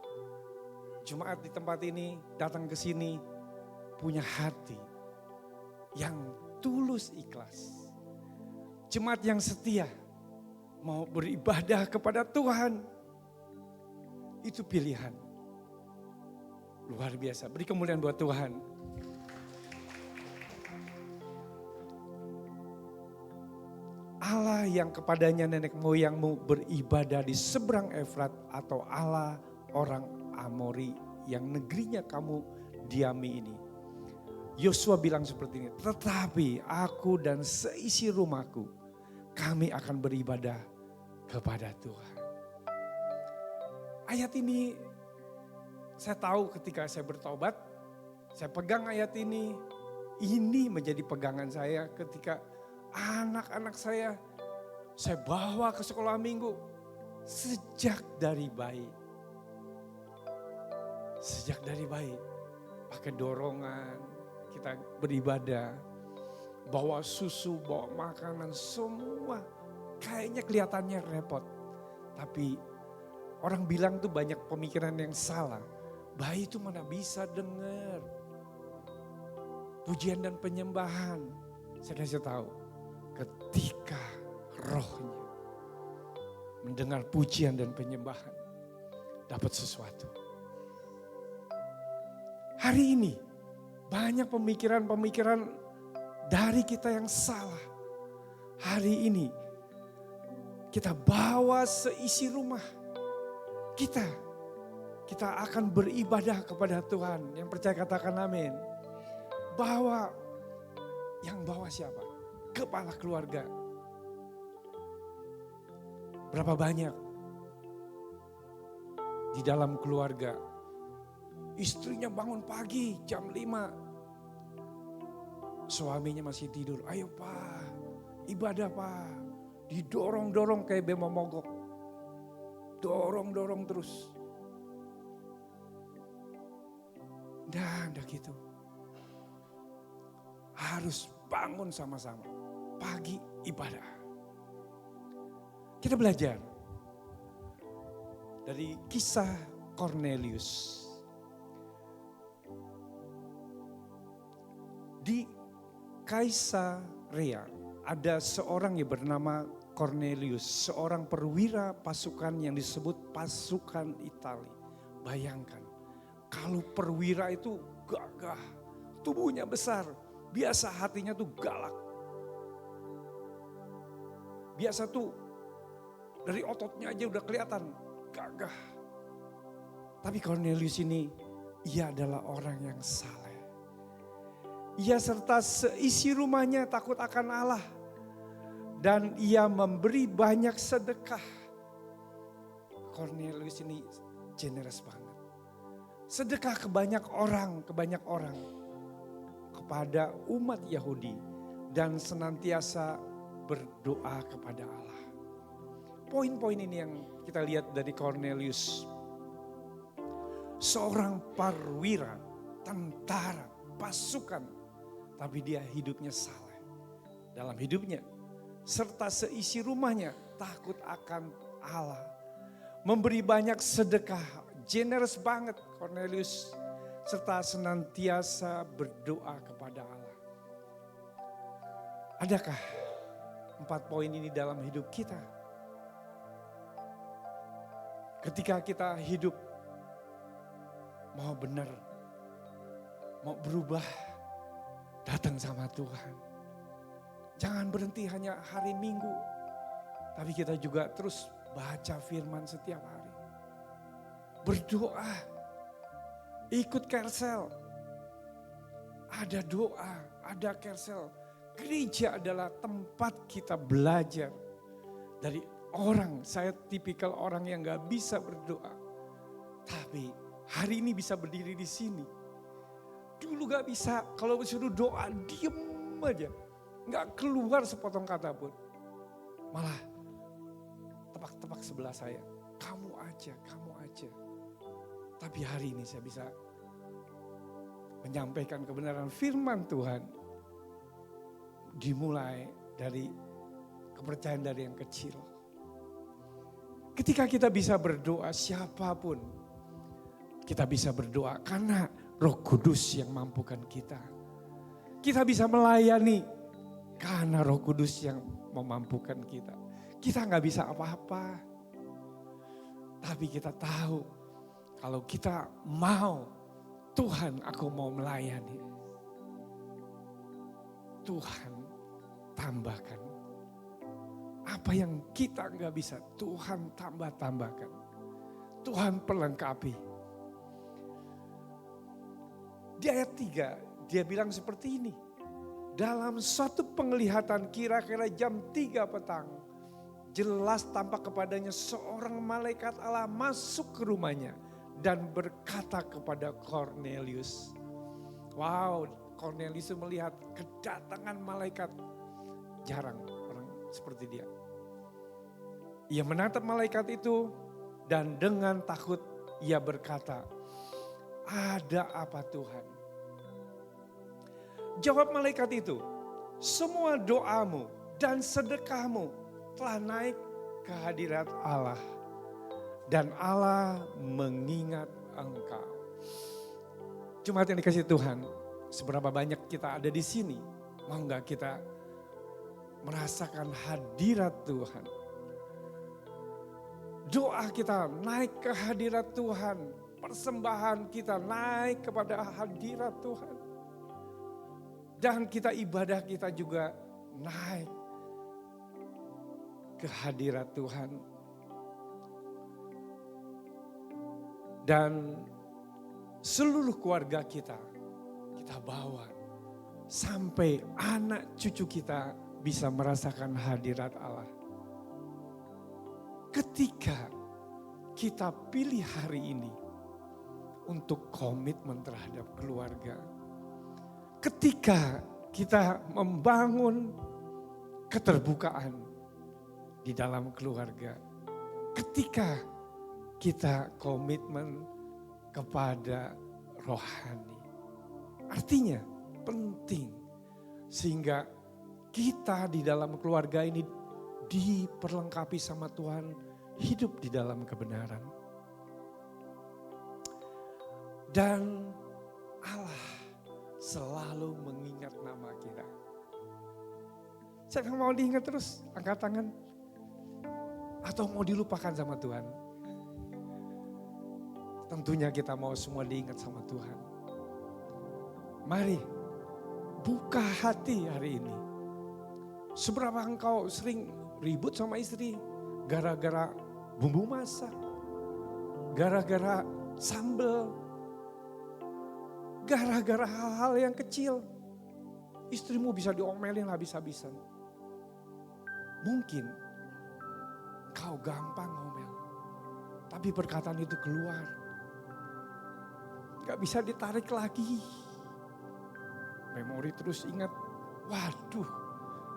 Jemaat di tempat ini datang ke sini punya hati yang tulus ikhlas. Jemaat yang setia mau beribadah kepada Tuhan. Itu pilihan. Luar biasa. Beri kemuliaan buat Tuhan. Allah yang kepadanya nenek moyangmu beribadah di seberang Efrat atau Allah orang Amori yang negerinya kamu diami ini. Yosua bilang seperti ini, tetapi aku dan seisi rumahku kami akan beribadah kepada Tuhan. Ayat ini saya tahu ketika saya bertobat, saya pegang ayat ini, ini menjadi pegangan saya ketika anak-anak saya bawa ke sekolah minggu sejak dari bayi. Sejak dari bayi, pakai dorongan, kita beribadah, bawa susu, bawa makanan, semua kayaknya kelihatannya repot. Tapi orang bilang tuh banyak pemikiran yang salah. Bayi itu mana bisa dengar pujian dan penyembahan. Saya kasih tahu, ketika rohnya mendengar pujian dan penyembahan, dapat sesuatu. Hari ini banyak pemikiran-pemikiran dari kita yang salah. Hari ini kita bawa seisi rumah kita akan beribadah kepada Tuhan. Yang percaya katakan amin. Yang bawa siapa? Kepala keluarga. Berapa banyak di dalam keluarga istrinya bangun pagi jam 5. Suaminya masih tidur. Ayo pak, ibadah pak. Didorong-dorong kayak bemo mogok. Dorong-dorong terus. Nggak gitu. Harus bangun sama-sama. Pagi ibadah. Kita belajar dari kisah Cornelius. Di Kaisarea ada seorang yang bernama Cornelius, seorang perwira pasukan yang disebut pasukan Itali. Bayangkan, kalau perwira itu gagah, tubuhnya besar, biasa hatinya tuh galak. Biasa tuh dari ototnya aja udah kelihatan gagah. Tapi Cornelius ini, ia adalah orang yang saleh. Ia serta seisi rumahnya takut akan Allah. Dan ia memberi banyak sedekah. Cornelius ini generous banget. Sedekah ke banyak orang. Kepada umat Yahudi. Dan senantiasa berdoa kepada Allah. Poin-poin ini yang kita lihat dari Cornelius. Seorang perwira, tentara, pasukan. Tapi dia hidupnya saleh. Dalam hidupnya. Serta seisi rumahnya takut akan Allah. Memberi banyak sedekah. Generous banget Cornelius. Serta senantiasa berdoa kepada Allah. Adakah 4 poin ini dalam hidup kita? Ketika kita hidup mau benar, mau berubah, datang sama Tuhan. Jangan berhenti hanya hari Minggu. Tapi kita juga terus baca firman setiap hari. Berdoa. Ikut Kelsel. Ada doa, ada Kelsel. Gereja adalah tempat kita belajar. Dari orang, saya tipikal orang yang gak bisa berdoa. Tapi hari ini bisa berdiri di sini. Dulu gak bisa, kalau disuruh doa diem aja. Gak keluar sepotong kata pun. Malah tebak-tebak sebelah saya. Kamu aja. Tapi hari ini saya bisa menyampaikan kebenaran firman Tuhan. Dimulai dari kepercayaan dari yang kecil. Ketika kita bisa berdoa siapapun. Kita bisa berdoa karena Roh Kudus yang mampukan kita. Kita bisa melayani karena Roh Kudus yang memampukan kita. Kita gak bisa apa-apa. Tapi kita tahu kalau kita mau, Tuhan aku mau melayani. Tuhan tambahkan. Apa yang kita gak bisa, Tuhan tambahkan. Tuhan perlengkapi. Di ayat 3 dia bilang seperti ini. Dalam suatu penglihatan kira-kira jam 3 petang. Jelas tampak kepadanya seorang malaikat Allah masuk ke rumahnya. Dan berkata kepada Cornelius. Wow, Cornelius melihat kedatangan malaikat. Jarang orang seperti dia. Ia menatap malaikat itu dan dengan takut ia berkata, "Ada apa Tuhan?" Jawab malaikat itu, "Semua doamu dan sedekahmu telah naik ke hadirat Allah. Dan Allah mengingat engkau." Jemaat yang dikasihi Tuhan, seberapa banyak kita ada di sini, mau gak kita merasakan hadirat Tuhan? Doa kita naik ke hadirat Tuhan, persembahan kita naik kepada hadirat Tuhan. Dan kita ibadah kita juga naik ke hadirat Tuhan. Dan seluruh keluarga kita bawa sampai anak cucu kita bisa merasakan hadirat Allah. Ketika kita pilih hari ini untuk komitmen terhadap keluarga. Ketika kita membangun keterbukaan di dalam keluarga. Ketika kita komitmen kepada rohani. Artinya penting sehingga kita di dalam keluarga ini diperlengkapi sama Tuhan, hidup di dalam kebenaran. Dan Allah selalu mengingat nama kita. Saya mau diingat terus, angkat tangan. Atau mau dilupakan sama Tuhan. Tentunya kita mau semua diingat sama Tuhan. Mari buka hati hari ini. Seberapa engkau sering ribut sama istri gara-gara bumbu masak, gara-gara sambal, gara-gara hal-hal yang kecil. Istrimu bisa diomelin habis-habisan. Mungkin kau gampang ngomel, tapi perkataan itu keluar. Gak bisa ditarik lagi. Memori terus ingat, waduh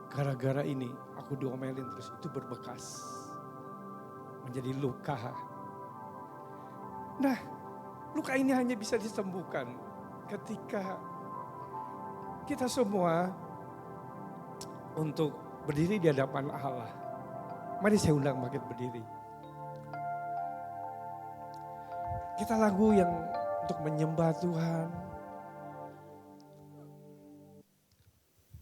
gara-gara ini aku diomelin terus, itu berbekas. Menjadi luka. Nah, luka ini hanya bisa disembuhkan ketika kita semua untuk berdiri di hadapan Allah. Mari saya undang bangkit berdiri. Kita lagu yang untuk menyembah Tuhan.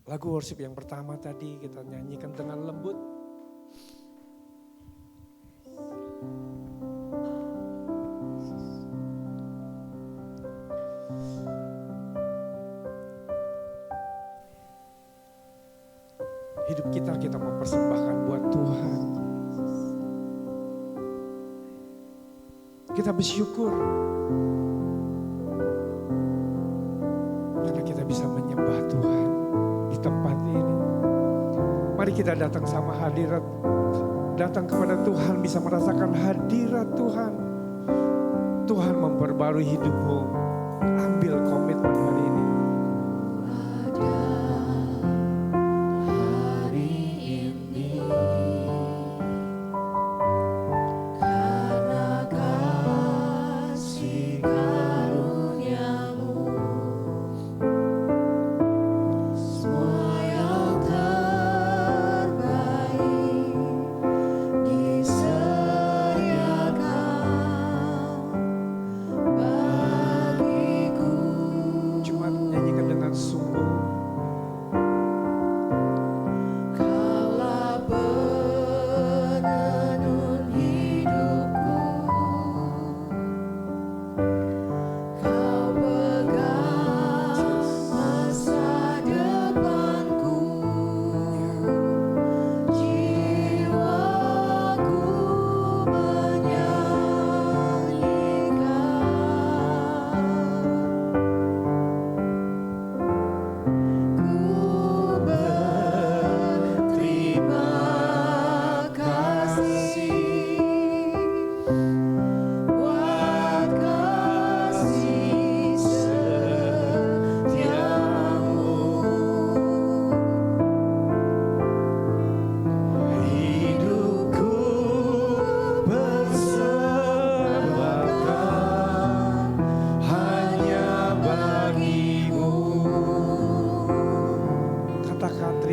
Lagu worship yang pertama tadi kita nyanyikan dengan lembut. Hidup kita mempersembahkan buat Tuhan. Kita bersyukur karena kita bisa menyembah Tuhan di tempat ini. Mari kita datang sama hadirat, datang kepada Tuhan, bisa merasakan hadirat Tuhan. Tuhan memperbarui hidupmu. Ambil komitmen hari ini.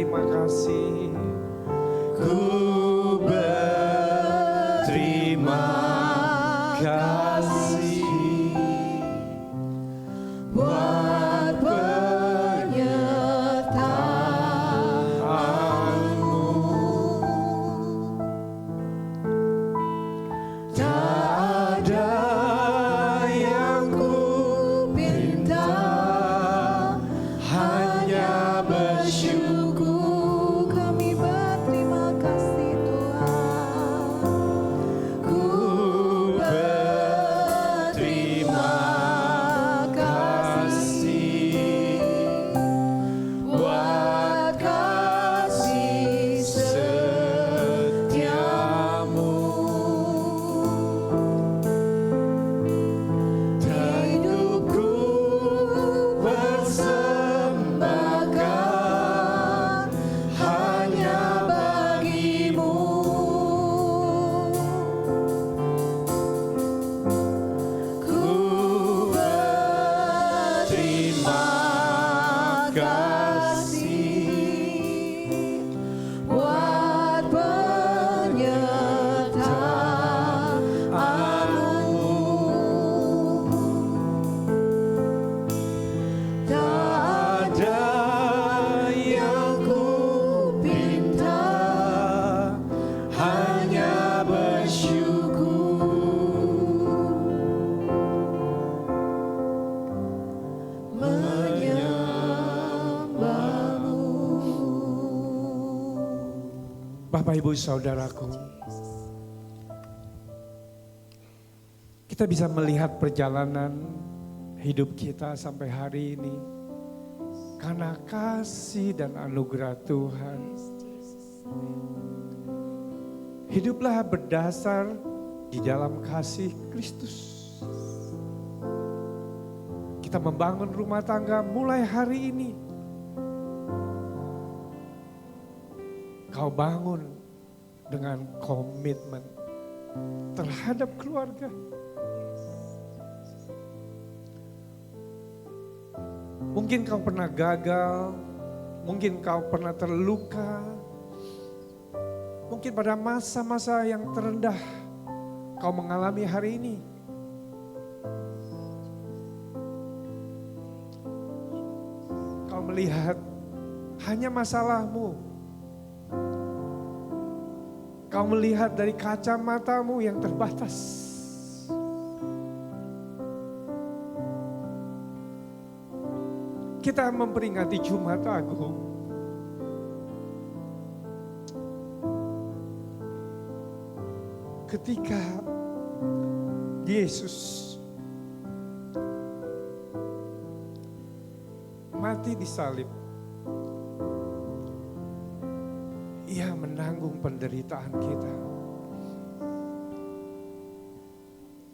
berterima kasih. Ku berterima kasih buat penyertaan-Mu. Tak ada yang ku minta, hanya bersyukur. Kami berterima kasih Tuhan. Ku berterima kasih buat kasih setiamu. Hidupku persembahkan hanya bagi-Mu. Ku berterima kasih buat penyertaan-Mu. Tak ada yang ku pinta, hanya bersyukur menyembah-Mu. Bapak Ibu Saudaraku, kita bisa melihat perjalanan hidup kita sampai hari ini karena kasih dan anugerah Tuhan. Hiduplah berdasar di dalam kasih Kristus. Kita membangun rumah tangga mulai hari ini. Kau bangun dengan komitmen terhadap keluarga. Mungkin kau pernah gagal, mungkin kau pernah terluka, mungkin pada masa-masa yang terendah kau mengalami hari ini. Kau melihat hanya masalahmu. Kau melihat dari kacamatamu yang terbatas. Kita memperingati Jumat Agung. Ketika Yesus mati di salib, Ia menanggung penderitaan kita.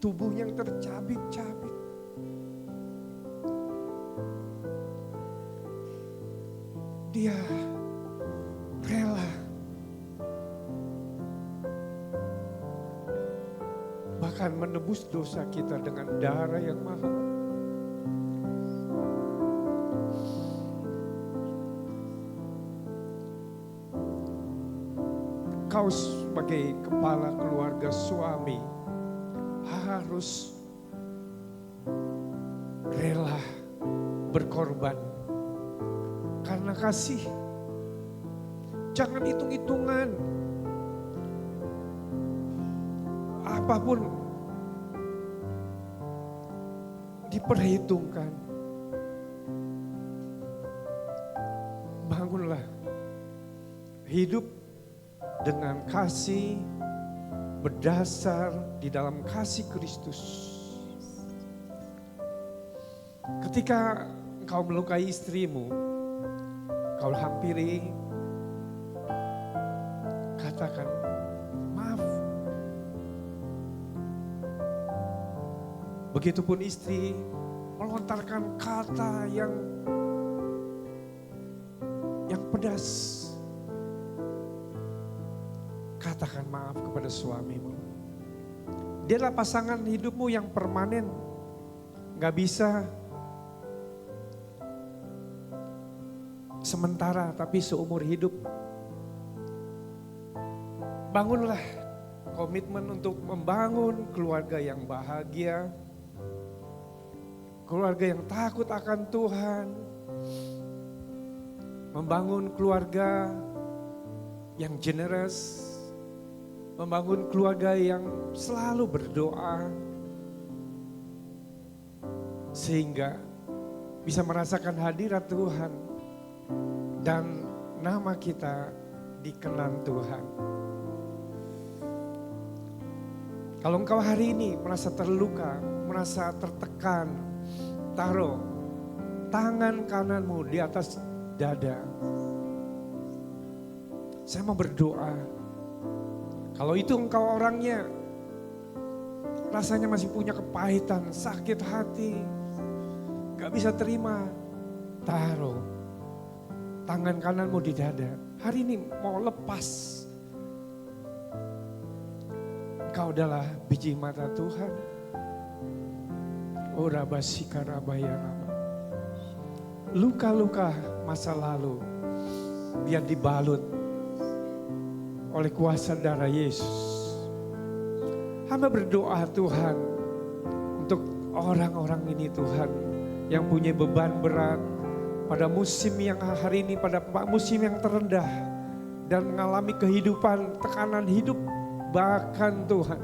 Tubuh yang tercabik-cabik. Dia rela bahkan menebus dosa kita dengan darah yang mahal. Kau sebagai kepala keluarga suami harus rela berkorban karena kasih. Jangan hitung-hitungan. Apapun diperhitungkan. Bangunlah. Hidup dengan kasih berdasar di dalam kasih Kristus. Ketika engkau melukai istrimu, kau hampiri, katakan maaf. Begitupun istri melontarkan kata yang pedas. Katakan maaf kepada suamimu. Dialah pasangan hidupmu yang permanen. Gak bisa sementara tapi seumur hidup. Bangunlah komitmen untuk membangun keluarga yang bahagia, keluarga yang takut akan Tuhan, membangun keluarga yang generous, membangun keluarga yang selalu berdoa, sehingga bisa merasakan hadirat Tuhan dan nama kita dikenal Tuhan. Kalau engkau hari ini merasa terluka, merasa tertekan, taruh tangan kananmu di atas dada. Saya mau berdoa. Kalau itu engkau orangnya rasanya masih punya kepahitan, sakit hati, gak bisa terima, taruh tangan kananmu di dada. Hari ini mau lepas. Engkau adalah biji mata Tuhan. Ora basika rabaya raba. Luka-luka masa lalu biar dibalut oleh kuasa darah Yesus. Hamba berdoa Tuhan untuk orang-orang ini Tuhan yang punya beban berat pada musim yang hari ini, pada musim yang terendah dan mengalami kehidupan, tekanan hidup. Bahkan Tuhan,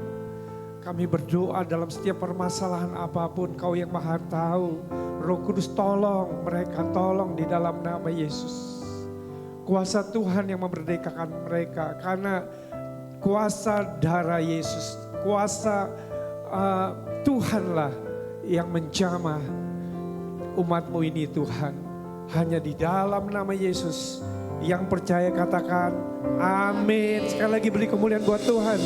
kami berdoa dalam setiap permasalahan apapun, Kau yang Maha Tahu. Roh Kudus tolong mereka, tolong di dalam nama Yesus. Kuasa Tuhan yang memerdekakan mereka, karena kuasa darah Yesus, kuasa Tuhanlah yang menjamah umat-Mu ini Tuhan. Hanya di dalam nama Yesus. Yang percaya katakan amin. Sekali lagi beri kemuliaan buat Tuhan.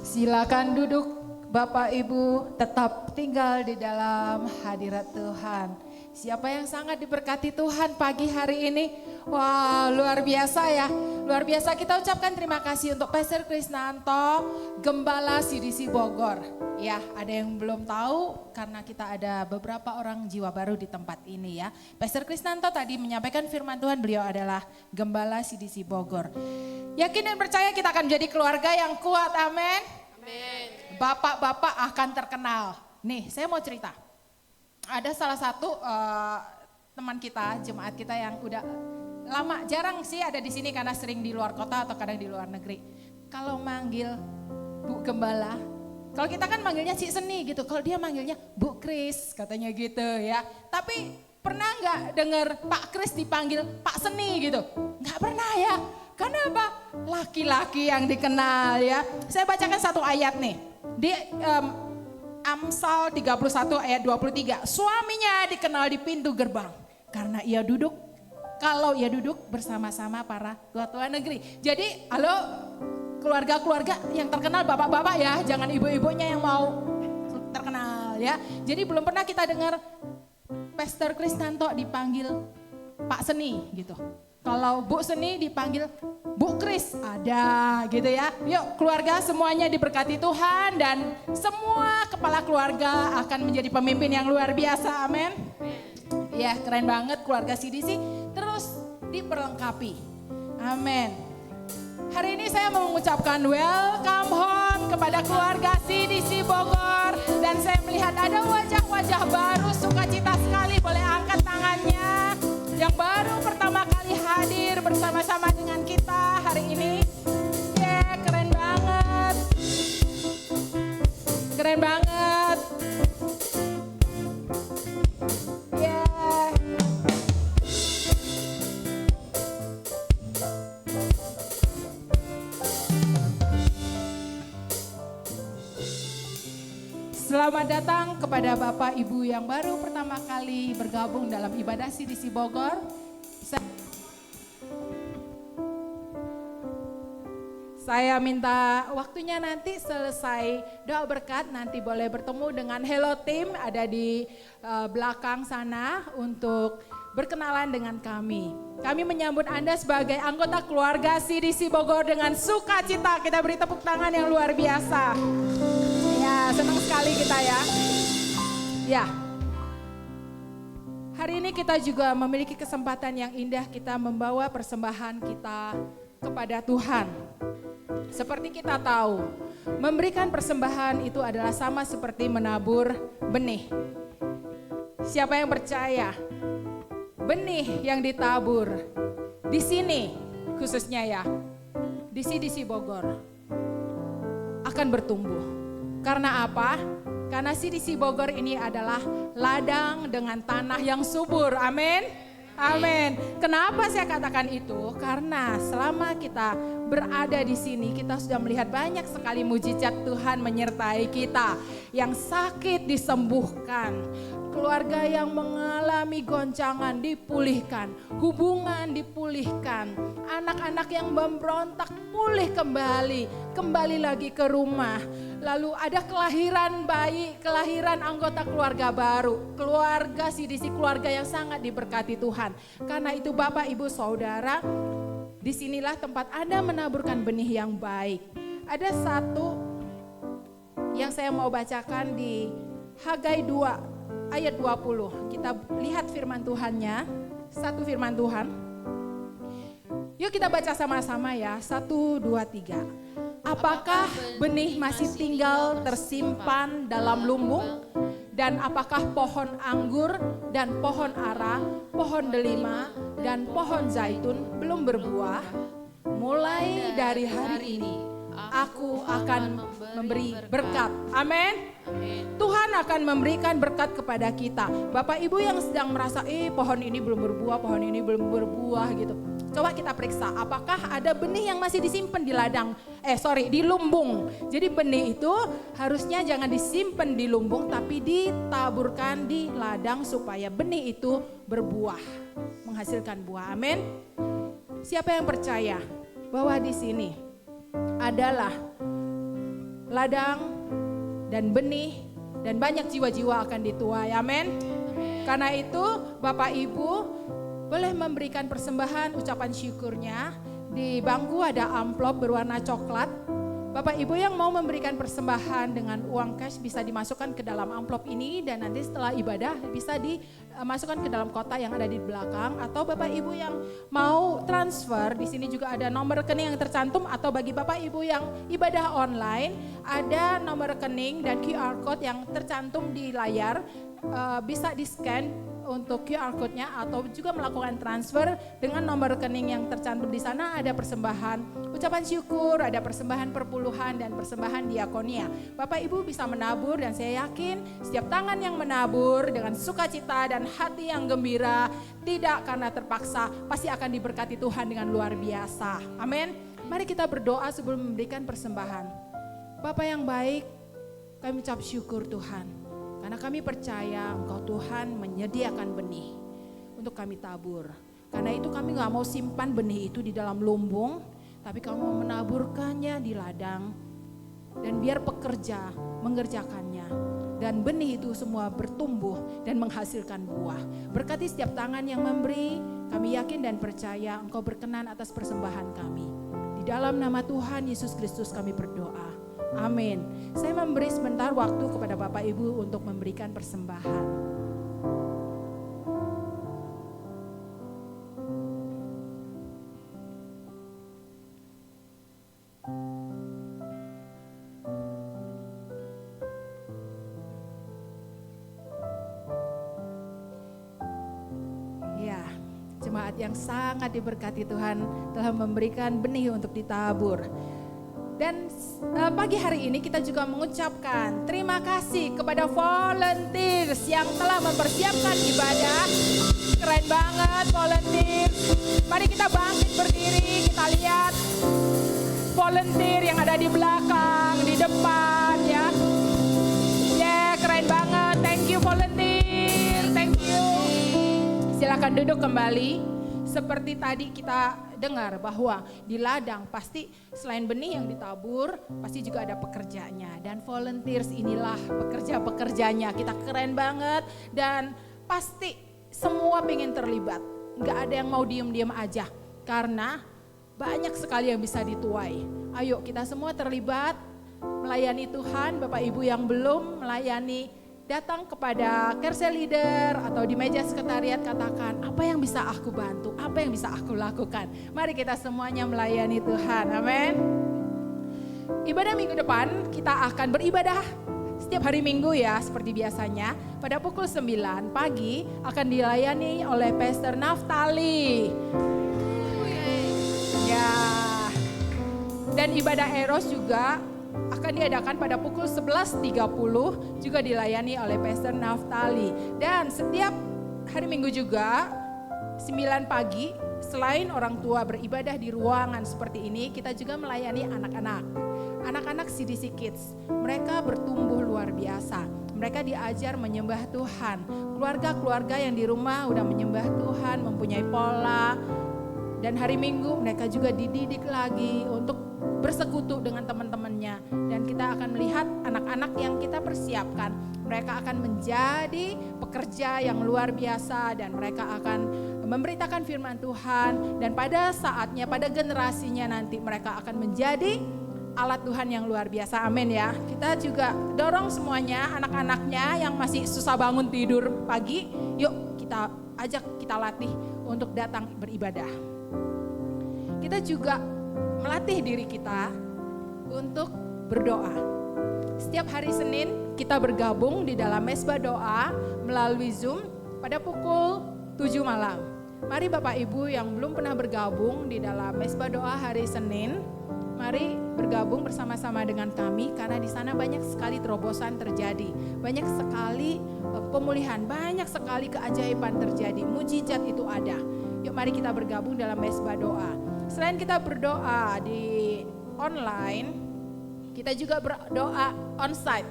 Silakan duduk Bapak Ibu, tetap tinggal di dalam hadirat Tuhan. Siapa yang sangat diberkati Tuhan pagi hari ini? Wah, luar biasa ya. Luar biasa, kita ucapkan terima kasih untuk Pastor Krisnanto, Gembala CDC Bogor. Ya, ada yang belum tahu karena kita ada beberapa orang jiwa baru di tempat ini ya. Pastor Krisnanto tadi menyampaikan firman Tuhan, beliau adalah Gembala CDC Bogor. Yakin dan percaya kita akan menjadi keluarga yang kuat, amin. Amin. Bapak-bapak akan terkenal. Nih, saya mau cerita. Ada salah satu teman kita, jemaat kita yang udah lama, jarang sih ada di sini karena sering di luar kota atau kadang di luar negeri. Kalau manggil Bu Gembala, kalau kita kan manggilnya Cik Seni gitu, kalau dia manggilnya Bu Kris katanya gitu ya. Tapi pernah nggak dengar Pak Kris dipanggil Pak Seni gitu? Nggak pernah ya. Karena apa? Laki-laki yang dikenal ya. Saya bacakan satu ayat nih. Di Amsal 31 ayat 23. Suaminya dikenal di pintu gerbang karena ia duduk. Kalau ia duduk bersama-sama para tua-tua negeri. Jadi halo keluarga-keluarga yang terkenal bapak-bapak ya. Jangan ibu-ibunya yang mau terkenal ya. Jadi belum pernah kita dengar Pastor Krisnanto dipanggil Pak Seni gitu. Kalau Bu Seni dipanggil Bu Kris ada gitu ya. Yuk keluarga semuanya diberkati Tuhan dan semua kepala keluarga akan menjadi pemimpin yang luar biasa, amin. Ya keren banget keluarga CDC terus diperlengkapi, amin. Hari ini saya mau mengucapkan welcome home kepada keluarga CDC Bogor. Dan saya melihat ada wajah-wajah baru, sukacita sekali, boleh angkat tangannya. Yang baru pertama kali hadir bersama-sama dengan kita hari ini. Yeah, keren banget. Keren banget. Yeah. Selamat datang kepada Bapak Ibu yang baru pertama kali bergabung dalam ibadah CDC Bogor. Saya minta waktunya nanti selesai doa berkat, nanti boleh bertemu dengan Hello Team ada di belakang sana untuk berkenalan dengan kami. Kami menyambut Anda sebagai anggota keluarga CDC Bogor dengan sukacita. Kita beri tepuk tangan yang luar biasa. Ya, senang sekali kita ya. Ya, Hari ini kita juga memiliki kesempatan yang indah kita membawa persembahan kita kepada Tuhan. Seperti kita tahu, memberikan persembahan itu adalah sama seperti menabur benih. Siapa yang percaya? Benih yang ditabur di sini khususnya ya, di CDC Bogor akan bertumbuh. Karena apa? Karena CDC Bogor ini adalah ladang dengan tanah yang subur. Amin. Amin. Kenapa saya katakan itu? Karena selama kita berada di sini, kita sudah melihat banyak sekali mujizat Tuhan menyertai kita. Yang sakit disembuhkan, keluarga yang mengalami goncangan dipulihkan, hubungan dipulihkan, anak-anak yang memberontak pulih kembali lagi ke rumah. Lalu ada kelahiran bayi, kelahiran anggota keluarga baru, keluarga CDC, keluarga yang sangat diberkati Tuhan. Karena itu Bapak, Ibu, Saudara, disinilah tempat Anda menaburkan benih yang baik. Ada satu yang saya mau bacakan di Hagai 2 ayat 20. Kita lihat firman Tuhannya, satu firman Tuhan. Yuk kita baca sama-sama ya, 1, 2, 3. Apakah benih masih tinggal tersimpan dalam lumbung? Dan apakah pohon anggur dan pohon ara, pohon delima dan pohon zaitun belum berbuah? Mulai dari hari ini aku akan memberi berkat. Amin. Tuhan akan memberikan berkat kepada kita. Bapak Ibu yang sedang merasa pohon ini belum berbuah, pohon ini belum berbuah gitu. Coba kita periksa apakah ada benih yang masih disimpan di di lumbung. Jadi benih itu harusnya jangan disimpan di lumbung tapi ditaburkan di ladang supaya benih itu berbuah, menghasilkan buah. Amin. Siapa yang percaya bahwa di sini adalah ladang dan benih dan banyak jiwa-jiwa akan dituai. Amin. Karena itu Bapak Ibu boleh memberikan persembahan ucapan syukurnya. Di bangku ada amplop berwarna coklat. Bapak Ibu yang mau memberikan persembahan dengan uang cash bisa dimasukkan ke dalam amplop ini dan nanti setelah ibadah bisa dimasukkan ke dalam kotak yang ada di belakang. Atau Bapak Ibu yang mau transfer, di sini juga ada nomor rekening yang tercantum. Atau bagi Bapak Ibu yang ibadah online, ada nomor rekening dan QR code yang tercantum di layar. Bisa di-scan untuk QR code-nya atau juga melakukan transfer dengan nomor rekening yang tercantum di sana. Ada persembahan ucapan syukur, ada persembahan perpuluhan dan persembahan diakonia. Bapak Ibu bisa menabur dan saya yakin setiap tangan yang menabur dengan sukacita dan hati yang gembira, tidak karena terpaksa, pasti akan diberkati Tuhan dengan luar biasa. Amin. Mari kita berdoa sebelum memberikan persembahan. Bapak yang baik, kami ucap syukur Tuhan. Karena kami percaya Engkau Tuhan menyediakan benih untuk kami tabur. Karena itu kami gak mau simpan benih itu di dalam lumbung, tapi kami mau menaburkannya di ladang. Dan biar pekerja mengerjakannya. Dan benih itu semua bertumbuh dan menghasilkan buah. Berkati setiap tangan yang memberi, kami yakin dan percaya Engkau berkenan atas persembahan kami. Di dalam nama Tuhan Yesus Kristus kami berdoa. Amin. Saya memberi sebentar waktu kepada Bapak Ibu untuk memberikan persembahan. Ya, jemaat yang sangat diberkati Tuhan telah memberikan benih untuk ditabur. Dan pagi hari ini kita juga mengucapkan terima kasih kepada volunteers yang telah mempersiapkan ibadah. Keren banget volunteers. Mari kita bangkit berdiri, kita lihat volunteer yang ada di belakang, di depan ya. Keren banget. Thank you volunteer. Thank you. Silakan duduk kembali. Seperti tadi kita dengar bahwa di ladang pasti selain benih yang ditabur, pasti juga ada pekerjanya. Dan volunteers inilah pekerja-pekerjanya. Kita keren banget dan pasti semua pengen terlibat. Gak ada yang mau diem-diem aja karena banyak sekali yang bisa dituai. Ayo kita semua terlibat melayani Tuhan. Bapak Ibu yang belum melayani datang kepada carousel leader atau di meja sekretariat, katakan, apa yang bisa aku bantu, apa yang bisa aku lakukan. Mari kita semuanya melayani Tuhan, amin. Ibadah minggu depan kita akan beribadah setiap hari Minggu ya, seperti biasanya. Pada pukul 9 pagi akan dilayani oleh Pastor Naftali. Ya. Dan ibadah Eros juga akan diadakan pada pukul 11.30 juga dilayani oleh Pastor Naftali. Dan setiap hari Minggu juga 9 pagi selain orang tua beribadah di ruangan seperti ini, kita juga melayani anak-anak. Anak-anak CDC Kids, mereka bertumbuh luar biasa. Mereka diajar menyembah Tuhan. Keluarga-keluarga yang di rumah udah menyembah Tuhan, mempunyai pola. Dan hari Minggu mereka juga dididik lagi untuk bersekutu dengan teman-temannya. Dan kita akan melihat anak-anak yang kita persiapkan. Mereka akan menjadi pekerja yang luar biasa dan mereka akan memberitakan firman Tuhan. Dan pada saatnya, pada generasinya nanti mereka akan menjadi alat Tuhan yang luar biasa, amin ya. Kita juga dorong semuanya anak-anaknya yang masih susah bangun tidur pagi, yuk kita ajak, kita latih untuk datang beribadah. Kita juga melatih diri kita untuk berdoa. Setiap hari Senin kita bergabung di dalam mesbah doa melalui Zoom pada pukul 7 malam. Mari Bapak Ibu yang belum pernah bergabung di dalam mesbah doa hari Senin, mari bergabung bersama-sama dengan kami karena di sana banyak sekali terobosan terjadi, banyak sekali pemulihan, banyak sekali keajaiban terjadi, mujizat itu ada. Yuk mari kita bergabung dalam mesbah doa. Selain kita berdoa di online, kita juga berdoa onsite.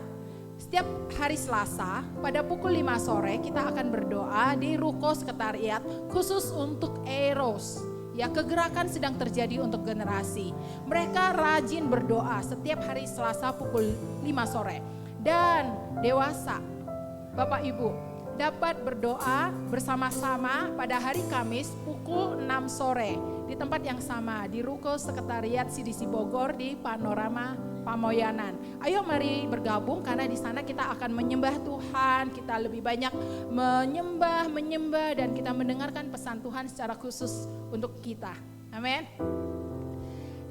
Setiap hari Selasa pada pukul 5 sore kita akan berdoa di ruko sekretariat khusus untuk Eros. Ya, kegerakan sedang terjadi untuk generasi. Mereka rajin berdoa setiap hari Selasa pukul 5 sore. Dan dewasa, Bapak Ibu, dapat berdoa bersama-sama pada hari Kamis pukul 6 sore. Di tempat yang sama, di ruko sekretariat CDC Bogor di Panorama Pamoyanan. Ayo mari bergabung karena di sana kita akan menyembah Tuhan, kita lebih banyak menyembah dan kita mendengarkan pesan Tuhan secara khusus untuk kita. Amin.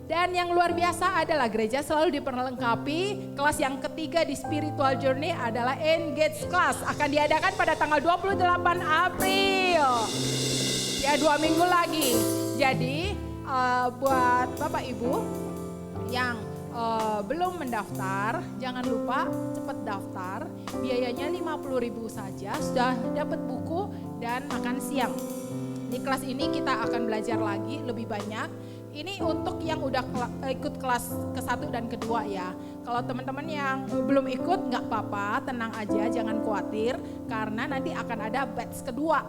Dan yang luar biasa adalah gereja selalu diperlengkapi. Kelas yang ketiga di Spiritual Journey adalah Engage Class. Akan diadakan pada tanggal 28 April. Ya, 2 minggu lagi. Jadi buat Bapak Ibu yang belum mendaftar, jangan lupa cepat daftar. Biayanya 50.000 saja, sudah dapat buku dan makan siang. Di kelas ini kita akan belajar lagi lebih banyak. Ini untuk yang udah ikut kelas ke-1 dan ke-2 ya. Kalau teman-teman yang belum ikut nggak apa-apa, tenang aja, jangan khawatir. Karena nanti akan ada batch kedua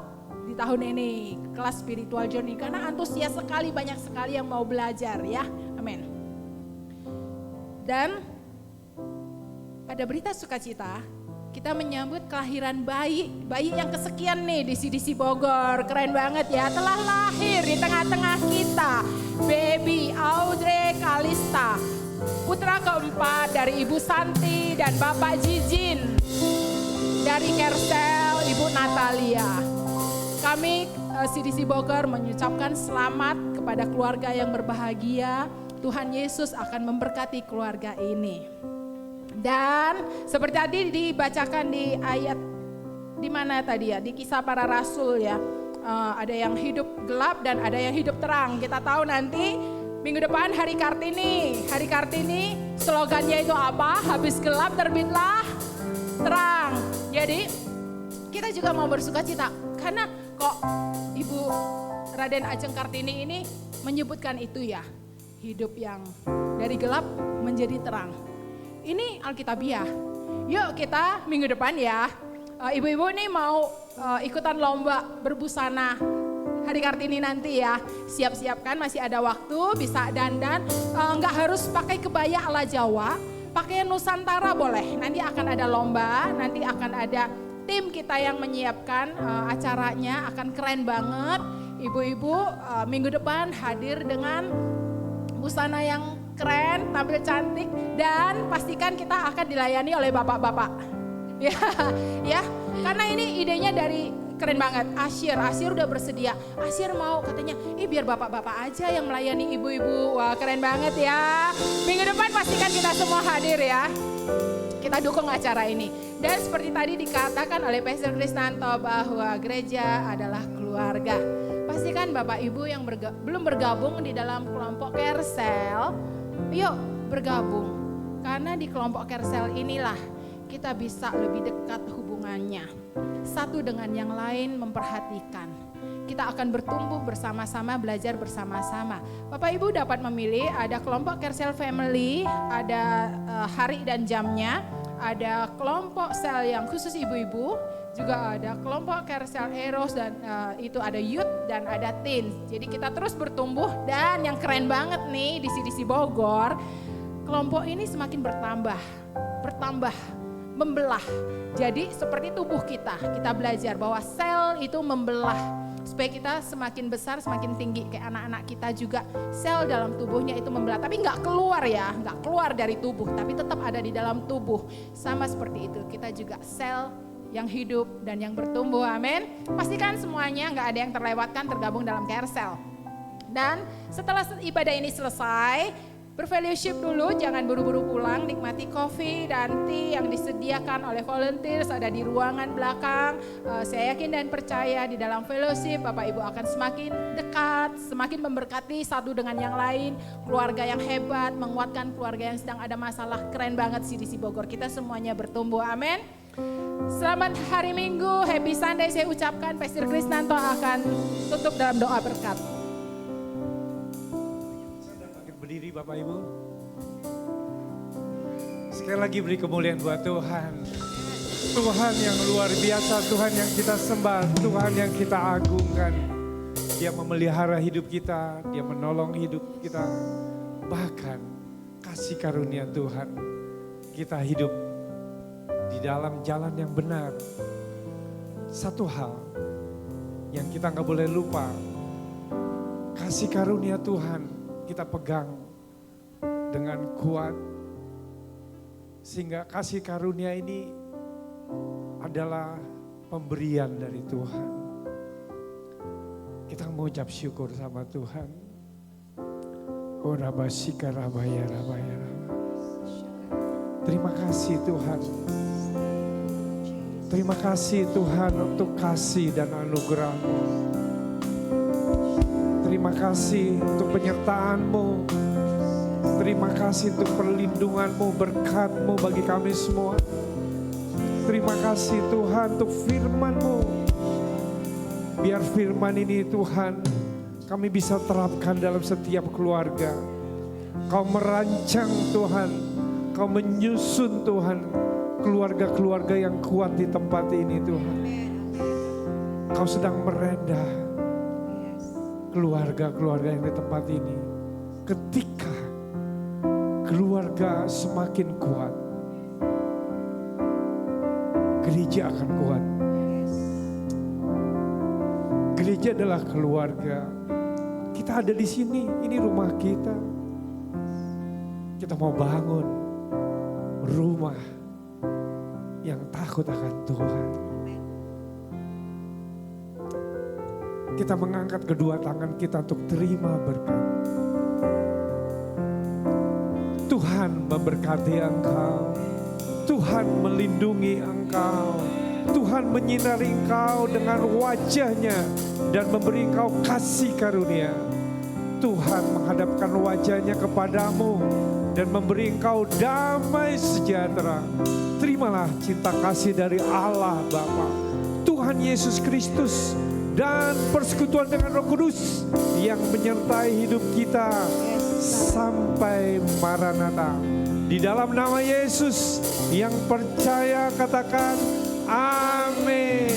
di tahun ini, kelas Spiritual Journey. Karena antusias sekali, banyak sekali yang mau belajar ya, amin. Dan pada berita sukacita, kita menyambut kelahiran bayi yang kesekian nih di CDC Bogor. Keren banget ya, telah lahir di tengah-tengah kita. Baby Audrey Kalista, putra keempat dari Ibu Santi dan Bapak Jijin. Dari Kersel, Ibu Natalia. Kami CDC Bogor mengucapkan selamat kepada keluarga yang berbahagia. Tuhan Yesus akan memberkati keluarga ini. Dan seperti tadi dibacakan di ayat di mana tadi ya, di Kisah Para Rasul ya. Ada yang hidup gelap dan ada yang hidup terang. Kita tahu nanti minggu depan Hari Kartini. Hari Kartini slogannya itu apa? Habis gelap terbitlah terang. Jadi kita juga mau bersukacita karena kok Ibu Raden Ajeng Kartini ini menyebutkan itu ya. Hidup yang dari gelap menjadi terang. Ini Alkitabiah. Yuk kita minggu depan ya. Ibu-ibu nih mau ikutan lomba berbusana Hari Kartini nanti ya. Siap-siapkan, masih ada waktu, bisa dandan. Nggak harus pakai kebaya ala Jawa, pakai Nusantara boleh. Nanti akan ada lomba, nanti akan ada tim kita yang menyiapkan acaranya, akan keren banget. Ibu-ibu minggu depan hadir dengan busana yang keren, tampil cantik, dan pastikan kita akan dilayani oleh bapak-bapak. Ya, karena ini idenya dari keren banget. Asyir udah bersedia. Asyir mau katanya, biar bapak-bapak aja yang melayani ibu-ibu. Wah, keren banget ya. Minggu depan pastikan kita semua hadir ya. Kita dukung acara ini. Dan seperti tadi dikatakan oleh Pastor Krisnanto bahwa gereja adalah keluarga. Pastikan Bapak Ibu yang belum bergabung di dalam kelompok Kersel, yuk bergabung. Karena di kelompok Kersel inilah kita bisa lebih dekat hubungannya. Satu dengan yang lain memperhatikan. Kita akan bertumbuh bersama-sama, belajar bersama-sama. Bapak Ibu dapat memilih, ada kelompok Kersel Family, ada hari dan jamnya, ada kelompok sel yang khusus ibu-ibu, juga ada kelompok Kersel Eros dan itu ada youth dan ada teens. Jadi kita terus bertumbuh dan yang keren banget nih di CDC Bogor, kelompok ini semakin bertambah, membelah. Jadi seperti tubuh kita belajar bahwa sel itu membelah. Supaya kita semakin besar, semakin tinggi. Kayak anak-anak kita juga sel dalam tubuhnya itu membelah. Tapi gak keluar ya, gak keluar dari tubuh. Tapi tetap ada di dalam tubuh. Sama seperti itu, kita juga sel yang hidup dan yang bertumbuh, amin. Pastikan semuanya gak ada yang terlewatkan tergabung dalam Kersel. Dan setelah ibadah ini selesai, berfellowship dulu, jangan buru-buru pulang, nikmati kopi dan tea yang disediakan oleh volunteers ada di ruangan belakang. Saya yakin dan percaya di dalam fellowship Bapak Ibu akan semakin dekat, semakin memberkati satu dengan yang lain. Keluarga yang hebat, menguatkan keluarga yang sedang ada masalah. Keren banget CDC Bogor, kita semuanya bertumbuh, amin. Selamat hari Minggu, happy Sunday saya ucapkan. Pastor Krisnanto akan tutup dalam doa berkat. Berdiri Bapak Ibu. Sekali lagi beri kemuliaan buat Tuhan. Tuhan yang luar biasa, Tuhan yang kita sembah, Tuhan yang kita agungkan. Dia memelihara hidup kita, Dia menolong hidup kita. Bahkan kasih karunia Tuhan, kita hidup di dalam jalan yang benar. Satu hal yang kita gak boleh lupa, kasih karunia Tuhan kita pegang dengan kuat, sehingga kasih karunia ini adalah pemberian dari Tuhan. Kita mengucap syukur sama Tuhan. Oh rabasika rabaya rabaya rabaya. Terima kasih Tuhan. Terima kasih Tuhan untuk kasih dan anugerah-Mu. Terima kasih untuk penyertaan-Mu. Terima kasih untuk perlindungan-Mu, berkat-Mu bagi kami semua. Terima kasih Tuhan untuk firman-Mu. Biar firman ini Tuhan kami bisa terapkan dalam setiap keluarga. Kau merancang Tuhan, Kau menyusun Tuhan keluarga-keluarga yang kuat di tempat ini Tuhan. Kau sedang merendah keluarga-keluarga yang di tempat ini. Ketika keluarga semakin kuat, gereja akan kuat. Gereja adalah keluarga. Kita ada di sini, ini rumah kita. Kita mau bangun rumah yang takut akan Tuhan. Kita mengangkat kedua tangan kita untuk terima berkat. Tuhan memberkati engkau. Tuhan melindungi engkau. Tuhan menyinari engkau dengan wajahnya dan memberi engkau kasih karunia. Tuhan menghadapkan wajahnya kepadamu dan memberi engkau damai sejahtera. Terimalah cinta kasih dari Allah Bapa, Tuhan Yesus Kristus, dan persekutuan dengan Roh Kudus yang menyertai hidup kita sampai Maranatha. Di dalam nama Yesus yang percaya katakan amin.